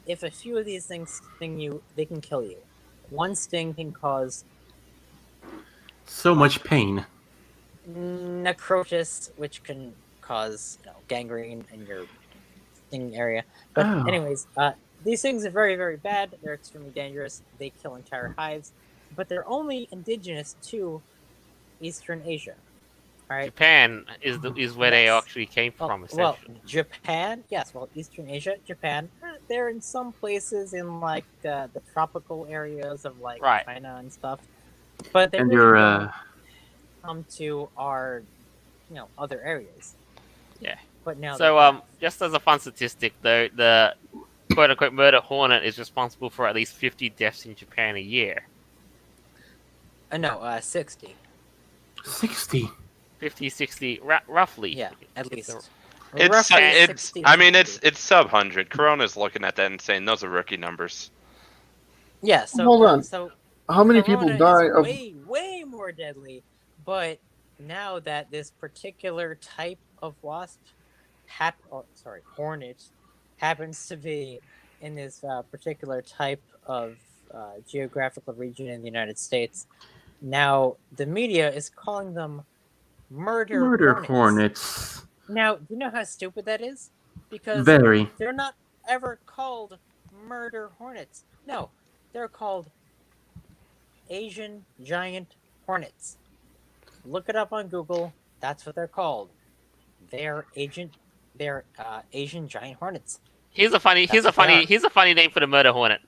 If a few of these things sting you, they can kill you. One sting can cause So much pain. necrosis, which can cause gangrene in your sting area. But Oh. anyways, these things are very, very bad. They're extremely dangerous. They kill entire hives, but they're only indigenous to Eastern Asia. All right. Japan is where they Yes. actually came from. Well, Essentially, Japan, yes. Well, Eastern Asia, Japan. They're in some places in like the tropical areas of like Right. China and stuff. But they And really you're don't come to our, other areas. Yeah. But now. so they have. just as a fun statistic, though, the quote unquote murder hornet is responsible for at least 50 deaths in Japan a year. No, 60. 60. 50, 60, roughly. Yeah, at least. It's Roughly it's 60 I mean 70. it's sub 100. Corona's looking at that and saying those are rookie numbers. Yeah. So Hold on. So How many people Corona die is of? way more deadly. But now that this particular type of wasp, hornet, happens to be in this particular type of geographical region in the United States, now the media is calling them murder hornets. Now, do you know how stupid that is? Because Very. they're not ever called murder hornets. No, they're called Asian giant hornets. Look it up on Google. That's what they're called. They're Asian giant hornets. Here's a funny name for the murder hornet.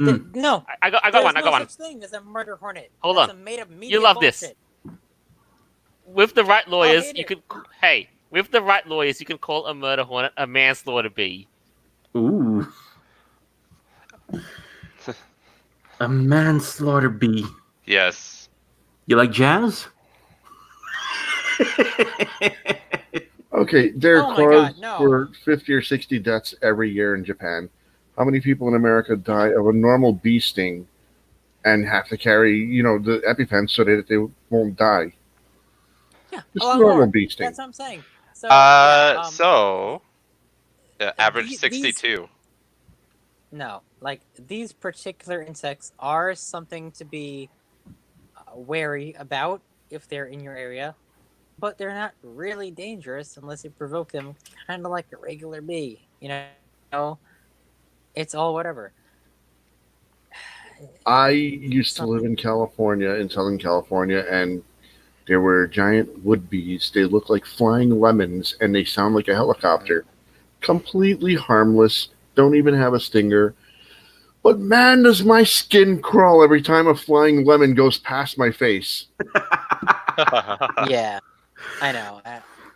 No, I got there's one. no such thing as a murder hornet. Hold That's on. A made-up media You love this. bullshit. With the right lawyers, hate you it. can. Hey, with the right lawyers, you can call a murder hornet a manslaughter bee. Ooh. A manslaughter bee. Yes. You like jazz? Okay, there Oh are my cause God, no. for 50 or 60 deaths every year in Japan. How many people in America die of a normal bee sting and have to carry, the EpiPen so that they won't die? Yeah, Just a lot normal more. bee sting. That's what I'm saying. So, average these- 62. No, like these particular insects are something to be wary about if they're in your area, but they're not really dangerous unless you provoke them, kind of like a regular bee. It's all whatever. I used to live in California, in Southern California, and there were giant wood bees. They look like flying lemons, and they sound like a helicopter. Completely harmless, don't even have a stinger. But man, does my skin crawl every time a flying lemon goes past my face. Yeah, I know.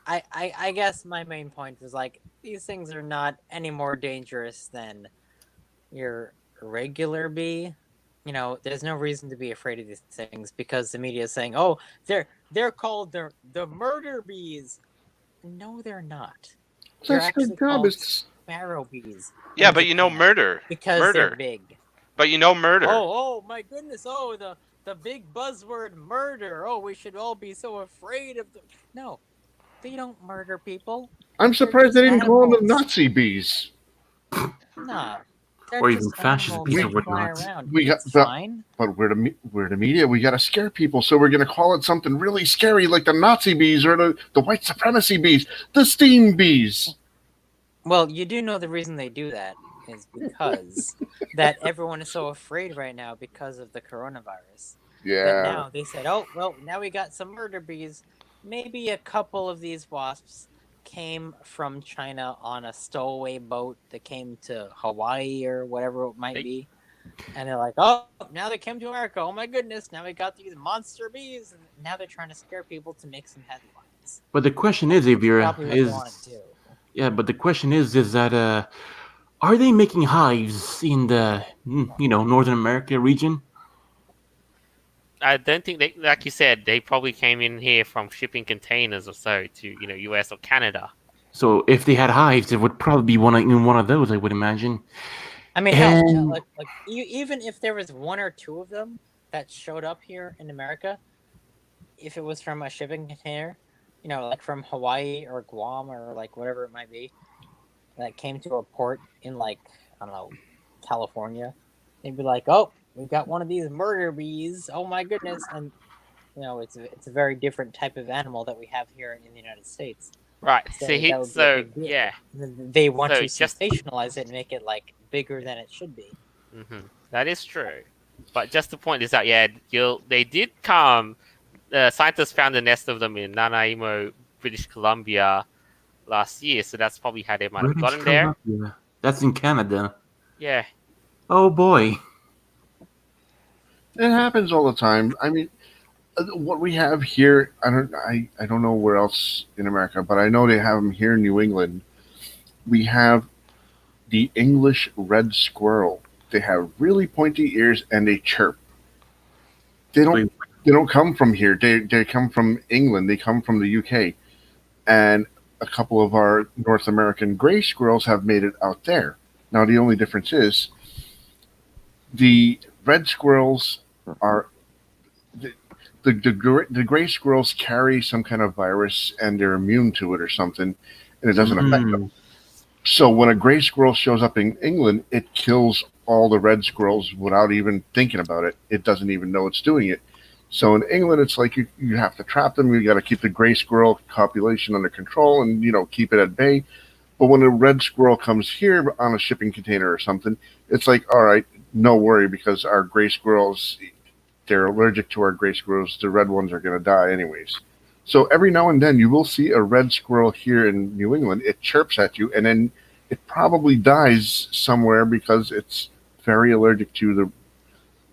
I guess my main point was like these things are not any more dangerous than your regular bee. There's no reason to be afraid of these things because the media is saying, "Oh, they're called the murder bees." No, they're not. They're That's their actually job. called It's sparrow bees. Yeah, in but Japan murder. because murder. they're big. But murder. Oh my goodness! Oh, the big buzzword murder. Oh, we should all be so afraid of the. No, They don't murder people. I'm surprised they just didn't call them the animals. Nazi bees. Nah. They're Or just even fascist animals bees that or fly whatnot. around. We got It's the- fine. But we're the media. We got to scare people, so we're going to call it something really scary, like the Nazi bees or the white supremacy bees, the steam bees. Well, you do know the reason they do that is because that everyone is so afraid right now because of the coronavirus. That Yeah. now they said, oh, well, now we got some murder bees. Maybe a couple of these wasps came from China on a stowaway boat that came to Hawaii or whatever it might be. And they're like, oh, now they came to America. Oh my goodness, now we got these monster bees. And now they're trying to scare people to make some headlines. But the question is, Xavier, Probably what they want to do. yeah. But the question is that are they making hives in the Northern America region? I don't think they, like you said, they probably came in here from shipping containers or so to US or Canada. So if they had hives, it would probably be in one of those, I would imagine. I mean, hell, And- like even if there was one or two of them that showed up here in America, if it was from a shipping container, like from Hawaii or Guam or like whatever it might be, that came to a port in like, I don't know, California, they'd be like, oh, we got one of these murder bees. Oh my goodness. And, it's a very different type of animal that we have here in the United States. Right. So So, that would be a big deal. yeah. They want So to just- sensationalize it and make it like bigger than it should be. That is true. But just the point is that, yeah, they did come. Scientists found a nest of them in Nanaimo, British Columbia last year. So that's probably how they might have gotten there. Columbia. That's in Canada. Yeah. Oh boy. It happens all the time. I mean, what we have here, I don't know where else in America, but I know they have them here in New England. We have the English red squirrel. They have really pointy ears and they chirp. They don't come from here. They come from England. They come from the UK, and a couple of our North American gray squirrels have made it out there. Now the only difference is the red squirrels are the gray squirrels carry some kind of virus and they're immune to it or something, and it doesn't affect them. So when a gray squirrel shows up in England, it kills all the red squirrels without even thinking about it. It doesn't even know it's doing it. So in England, it's like you have to trap them. You got to keep the gray squirrel population under control and keep it at bay. But when a red squirrel comes here on a shipping container or something, it's like, all right, no worry, because our gray squirrels, they're allergic to our gray squirrels. The red ones are going to die anyways. So every now and then you will see a red squirrel here in New England. It chirps at you, and then it probably dies somewhere because it's very allergic to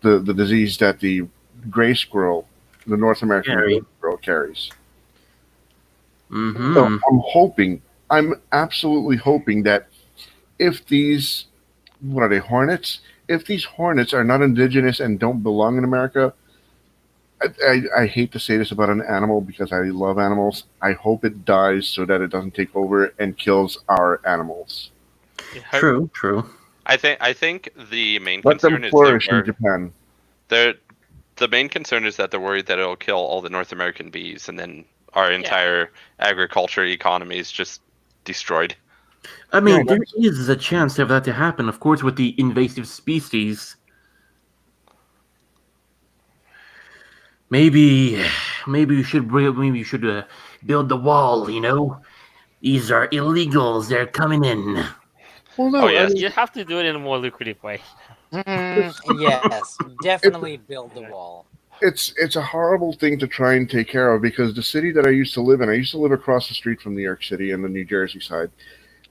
the disease that the gray squirrel, the North American gray squirrel, carries. So I'm absolutely hoping that if these, what are they, hornets? If these hornets are not indigenous and don't belong in America, I hate to say this about an animal because I love animals. I hope it dies so that it doesn't take over and kills our animals. True. I think the main Let them concern is flourish in Japan. the main concern is that they're worried that it'll kill all the North American bees, and then our entire agriculture economy is just destroyed. I mean, there is a chance of that to happen, of course, with the invasive species. Maybe you should build the wall. These are illegals. They're coming in. Well, no, Oh, yeah. You have to do it in a more lucrative way. Yes, definitely build the wall. it's a horrible thing to try and take care of because the city that I used to live in, I used to live across the street from New York City in the New Jersey side.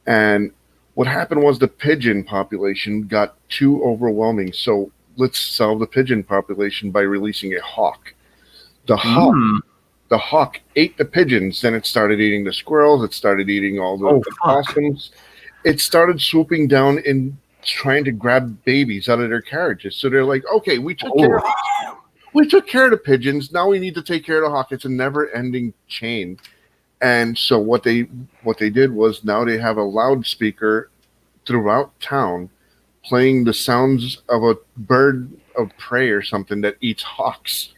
And what happened was the pigeon population got too overwhelming. So let's solve the pigeon population by releasing a hawk. The hawk ate the pigeons, then it started eating the squirrels, it started eating all the possums. It started swooping down and trying to grab babies out of their carriages. So they're like, okay, we took care of the pigeons, now we need to take care of the hawk. It's a never-ending chain. And so what they did was now they have a loudspeaker throughout town playing the sounds of a bird of prey or something that eats hawks.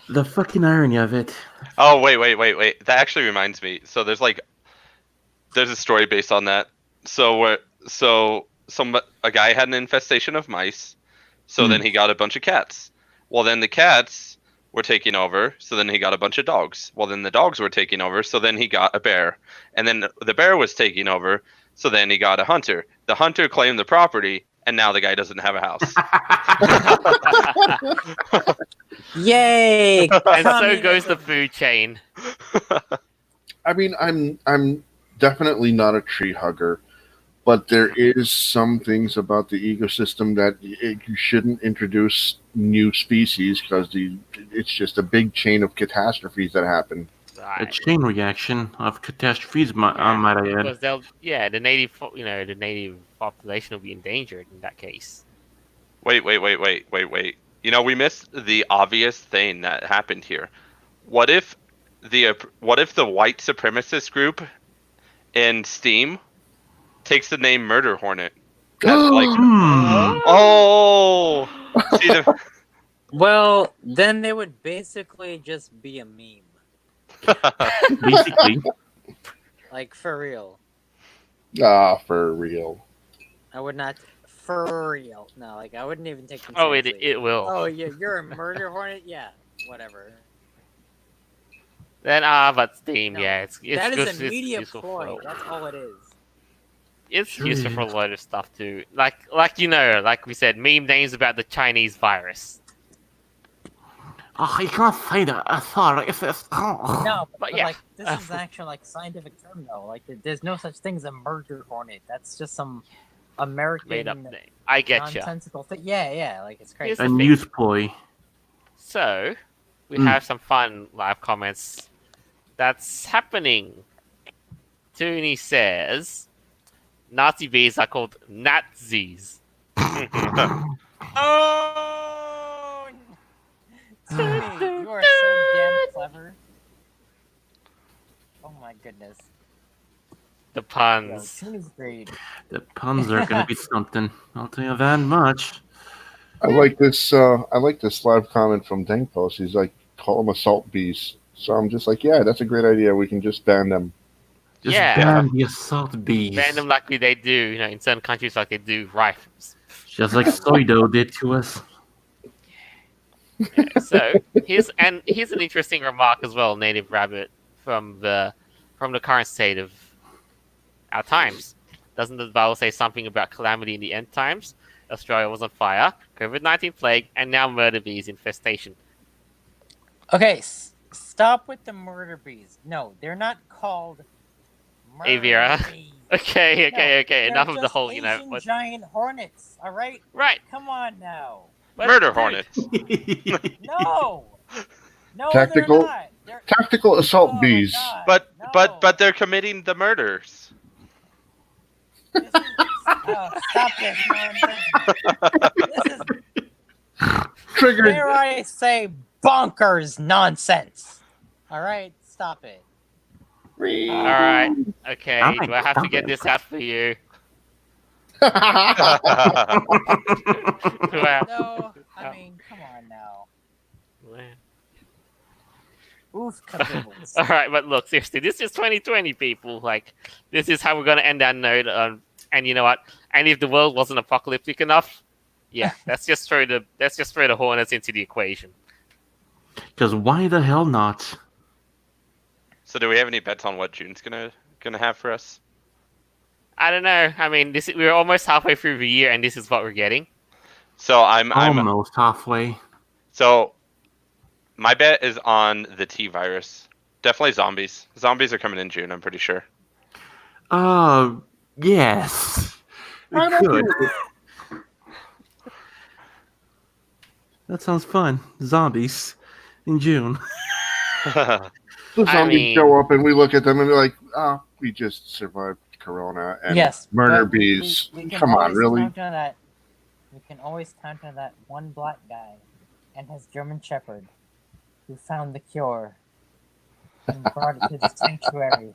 The fucking irony of it. Oh wait. That actually reminds me. So there's a story based on that. So a guy had an infestation of mice. So then he got a bunch of cats. Well, then the cats were taking over. So then he got a bunch of dogs. Well, then the dogs were taking over. So then he got a bear. And then the bear was taking over. So then he got a hunter. The hunter claimed the property. And now the guy doesn't have a house. Yay! And so goes the food chain. I mean, I'm definitely not a tree hugger, but there is some things about the ecosystem that you shouldn't introduce new species because it's just a big chain of catastrophes that happen. A Right. chain reaction of catastrophes, might I add. Because the native population will be endangered in that case. Wait. We missed the obvious thing that happened here. What if the white supremacist group in Steam takes the name Murder Hornet? That's like, oh, see the Well, then they would basically just be a meme. Basically, Like, for real. For real. I would not... For real. No, like, I wouldn't even take them Oh, seriously. it will. Oh, yeah, you're a murder hornet? Yeah, whatever. Then but Steam, No, yeah, it's That good. is a media useful ploy. for- That's all it is. It's Sure useful for a is. lot of stuff too. Like we said, meme names about the Chinese virus. oh, you can't say that. I thought if it's No, But but yeah. like, this is actual, like, scientific term, though. Like, there's no such thing as a murder hornet. That's just some American Made up name. I get you. nonsensical thing. Yeah, like, it's crazy. Here's a the thing. news ploy. So, we Mm. have some fun live comments that's happening. Tooney says, Nazi bees are called Nazis. Oh! Timmy, you are so damn clever. Oh my goodness. The Yo, puns. Timmy's great. The puns are gonna be something. I'll tell you that much. I like this. I like this live comment from Dangpost. He's like, call them assault bees. So I'm just like, yeah, that's a great idea. We can just ban them. Just Yeah. ban the assault bees. Random like they do, in certain countries like they do rifles. Just like Soido did to us. So here's an interesting remark as well, Native Rabbit, from the current state of our times. Doesn't the Bible say something about calamity in the end times? Australia was on fire, COVID-19 plague, and now murder bees infestation. Okay, stop with the murder bees. No, they're not called murder Avira. bees. Okay. They're Enough of the just whole, Asian what, giant hornets. All right, right. come on now. But Murder dude, Hornets. No, no, Tactical- they're not. They're, Tactical assault no, bees. they're not. But No. they're committing the murders. This is, stop this, man. This is, Triggered. dare I say, bonkers nonsense. All right, stop it. All right. Okay. Oh my Do I have to God. get this out for you? Oh, Do I- No, I mean, come on now. Oof, kabibbles. All right, but look, seriously, this is 2020, people. Like, this is how we're gonna end our note. And you know what? And if the world wasn't apocalyptic enough, yeah, let's just throw the Hornets into the equation. Because why the hell not? So do we have any bets on what June's gonna have for us? I don't know. I mean, we're almost halfway through the year, and this is what we're getting. So I'm Almost halfway. so my bet is on the T virus. Definitely zombies. Zombies are coming in June, I'm pretty sure. Yes. Why It don't could. you? That sounds fun. Zombies in June. The I zombies mean- show up and we look at them and we're like, we just survived Corona and Yes, murder but we- bees. we can Come on, always really? count on that. We can always count on that one black guy and his German Shepherd who found the cure and brought it to the sanctuary.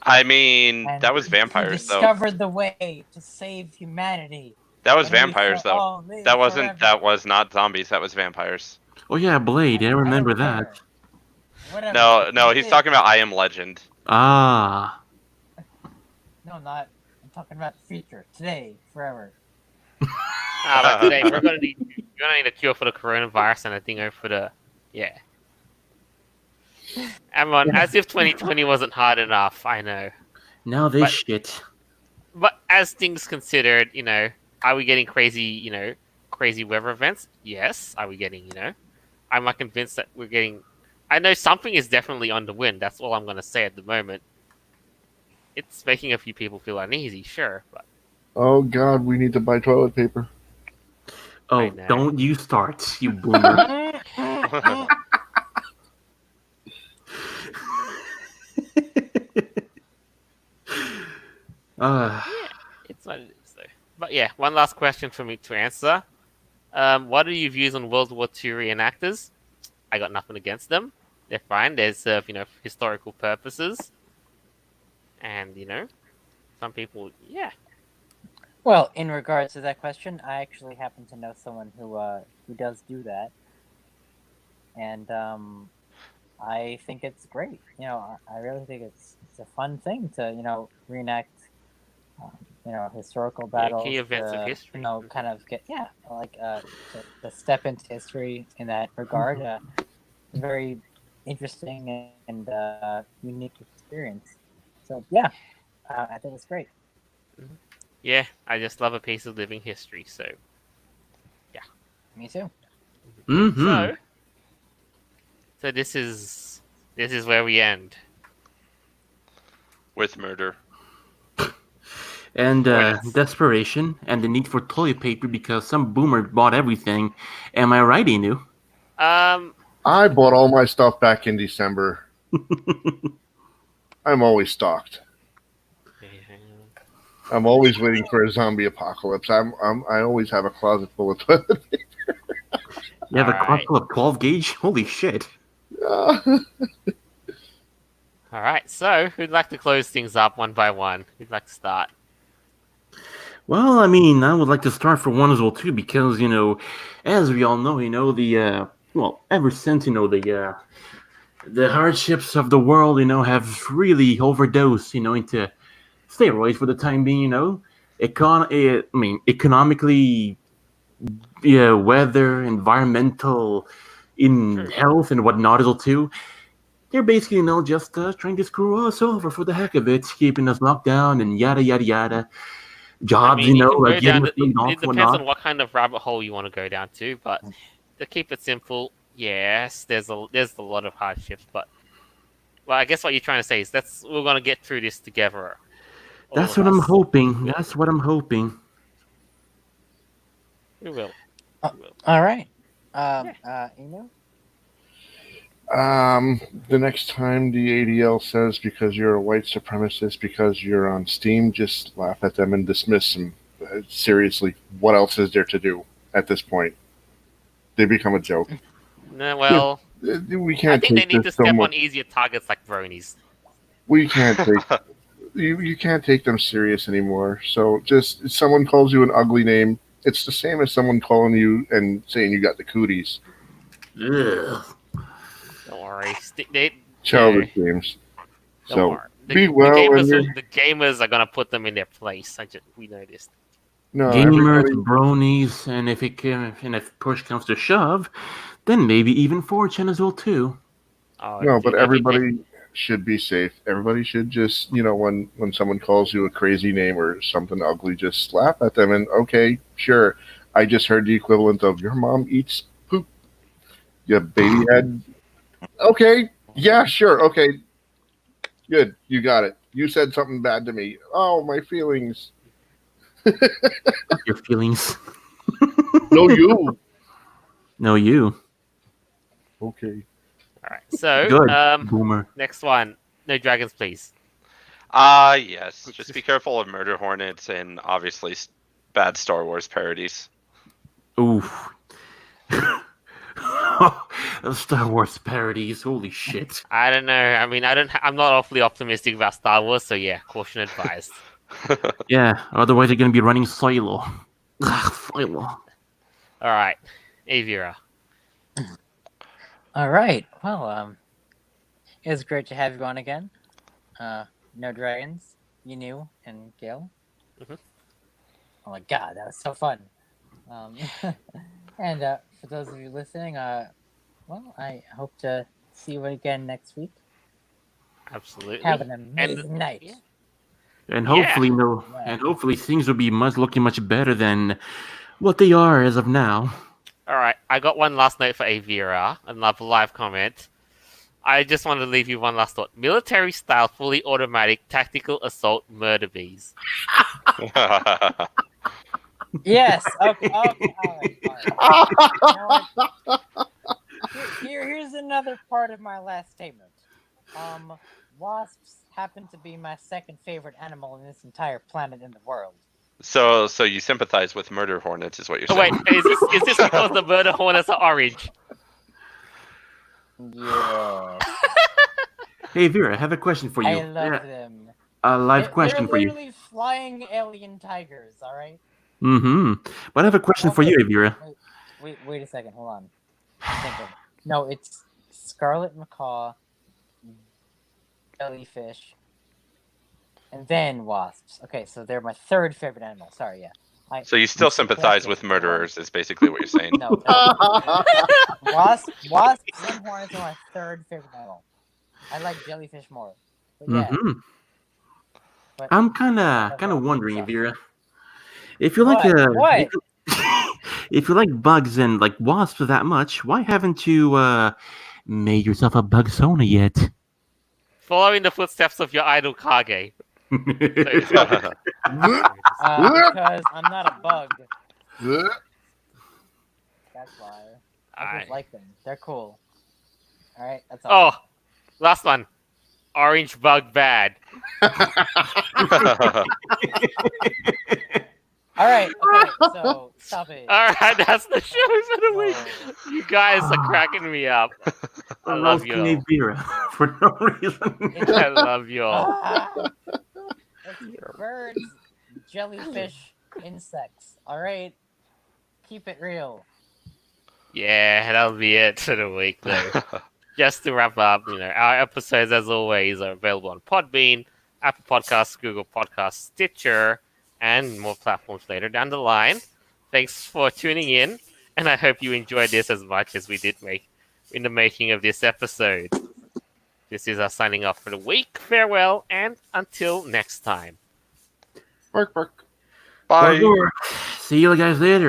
I mean, And that was he vampires though. discovered the way to save humanity. That was And we vampires shall though. all live That wasn't. forever. That was not zombies. That was vampires. Oh yeah, Blade. I remember that. Whatever. No, he's talking about I Am Legend. Ah. No, not. I'm talking about the future. Today, forever. But today you're gonna need a cure for the coronavirus and a thing for the Amon, as if 2020 wasn't hard enough, I know. Now this But- shit. But as things considered, are we getting crazy, crazy weather events? Yes. Are we getting, I'm not convinced that we're getting. I know something is definitely on the wind. That's all I'm going to say at the moment. It's making a few people feel uneasy, sure, but Oh God, we need to buy toilet paper. Oh, I know. don't you start, you boomer. it's what it is, though. But yeah, one last question for me to answer. What are your views on World War II reenactors? I got nothing against them. They're fine. They serve, historical purposes. And, some people, yeah. Well, in regards to that question, I actually happen to know someone who does do that, and I think it's great. I really think it's a fun thing to reenact historical battles. key events of to, history. kind of get to step into history in that regard. Very interesting and unique experience. So yeah, I think it's great. Yeah, I just love a piece of living history, so. Me too. Mm-hmm. So this is where we end. With murder. And Yes. desperation and the need for toilet paper because some boomer bought everything. Am I right, Inu? I bought all my stuff back in December. I'm always stocked. I'm always waiting for a zombie apocalypse. I always have a closet full of toilet paper. You have a Alright. crop of 12 gauge? Holy shit. All right, so who'd like to close things up one by one? Who'd like to start? Well, I mean, I would like to start for one as well, too, because, as we all know, ever since, the hardships of the world, have really overdosed, into steroids for the time being, economically, weather, environmental, in Sure. health and whatnot as well, too. They're basically, just trying to screw us over for the heck of it, keeping us locked down and yada, yada, yada. Jobs, you can go getting down. us laid off, It depends whatnot. on what kind of rabbit hole you want to go down to, but to keep it simple, yes, there's a lot of hardships, but I guess what you're trying to say is we're gonna get through this together. All That's of what I'm us. hoping. That's what I'm hoping. We will. All right. The next time the ADL says because you're a white supremacist because you're on Steam, just laugh at them and dismiss them. Seriously, what else is there to do at this point? They become a joke. No, well, We I can't think they take need to this step so much. on easier targets like bronies. We can't take you can't take them serious anymore. So just if someone calls you an ugly name, it's the same as someone calling you and saying you got the cooties. Ugh. Don't worry. Childish games. Don't So worry. be well when you're The gamers are gonna put them in their place. We noticed. no Gamers, everybody- bronies, and if push comes to shove, then maybe even 4chan as well too. Oh, No, dude, but everybody should be safe. Everybody should just, when someone calls you a crazy name or something ugly, just laugh at them and, okay, sure. I just heard the equivalent of your mom eats poop. You have baby head. Okay, yeah, sure, okay. Good, you got it. You said something bad to me. Oh, my feelings. Your feelings. No, you. No, you. Okay. All right. So, Good. Boomer. next one. No dragons, please. Yes. Just be careful of Murder Hornets and obviously bad Star Wars parodies. Oof. Star Wars parodies. Holy shit. I don't know. I mean, I'm not awfully optimistic about Star Wars, so yeah, caution advised. Yeah, otherwise you're gonna be running silo. Silo. All right, Avira. All right. Well, it was great to have you on again. No Dragons, you and Gil. Mhm. Oh my god, that was so fun. Um, and for those of you listening, well, I hope to see you again next week. Absolutely. Have an amazing night. yeah. And Yeah. hopefully, hopefully things will be looking much better than what they are as of now. All right. I got one last note for Avira, another live comment. I just want to leave you one last thought. Military style, fully automatic, tactical assault murder bees. Yes. Okay. All right. Here's another part of my last statement. Wasps happen to be my second favorite animal in this entire planet in the world. So you sympathize with murder hornets, is what you're Oh saying? wait, is this because the murder hornets are orange? Yeah. Hey Vera, I have a question for you. I love them. A live question for They're you. literally flying alien tigers. All right. Mm-hmm. But I have a question for you, Avira. Wait a second. Hold on. I'm thinking. No, it's scarlet macaw, jellyfish, and then wasps. Okay, so they're my third favorite animal. Sorry, yeah. So you still I'm sympathize dyslexic. with murderers, is basically what you're saying. No. Wasps and hornets are my third favorite animal. I like jellyfish more. But yeah. Mm-hmm. But I'm kind of wondering, suck. Avira, if you like What? if you like bugs and like wasps that much, why haven't you made yourself a bug sauna yet? Following the footsteps of your idol Kage. Because I'm not a bug. That's why. I just like them. They're cool. All right, that's all. Oh, last one. Orange bug bad. All right, okay, so stop it. All right, that's the show for the week. You guys are cracking me up. I love you all. Avira for no reason. I love you all. It's birds, jellyfish, insects. All right, keep it real. Yeah, that'll be it for the week, though. Just to wrap up, our episodes, as always, are available on Podbean, Apple Podcasts, Google Podcasts, Stitcher, and more platforms later down the line. Thanks for tuning in, and I hope you enjoyed this as much as we did make in the making of this episode. This is us signing off for the week. Farewell, and until next time. Bark, bark. Bye. See you guys later.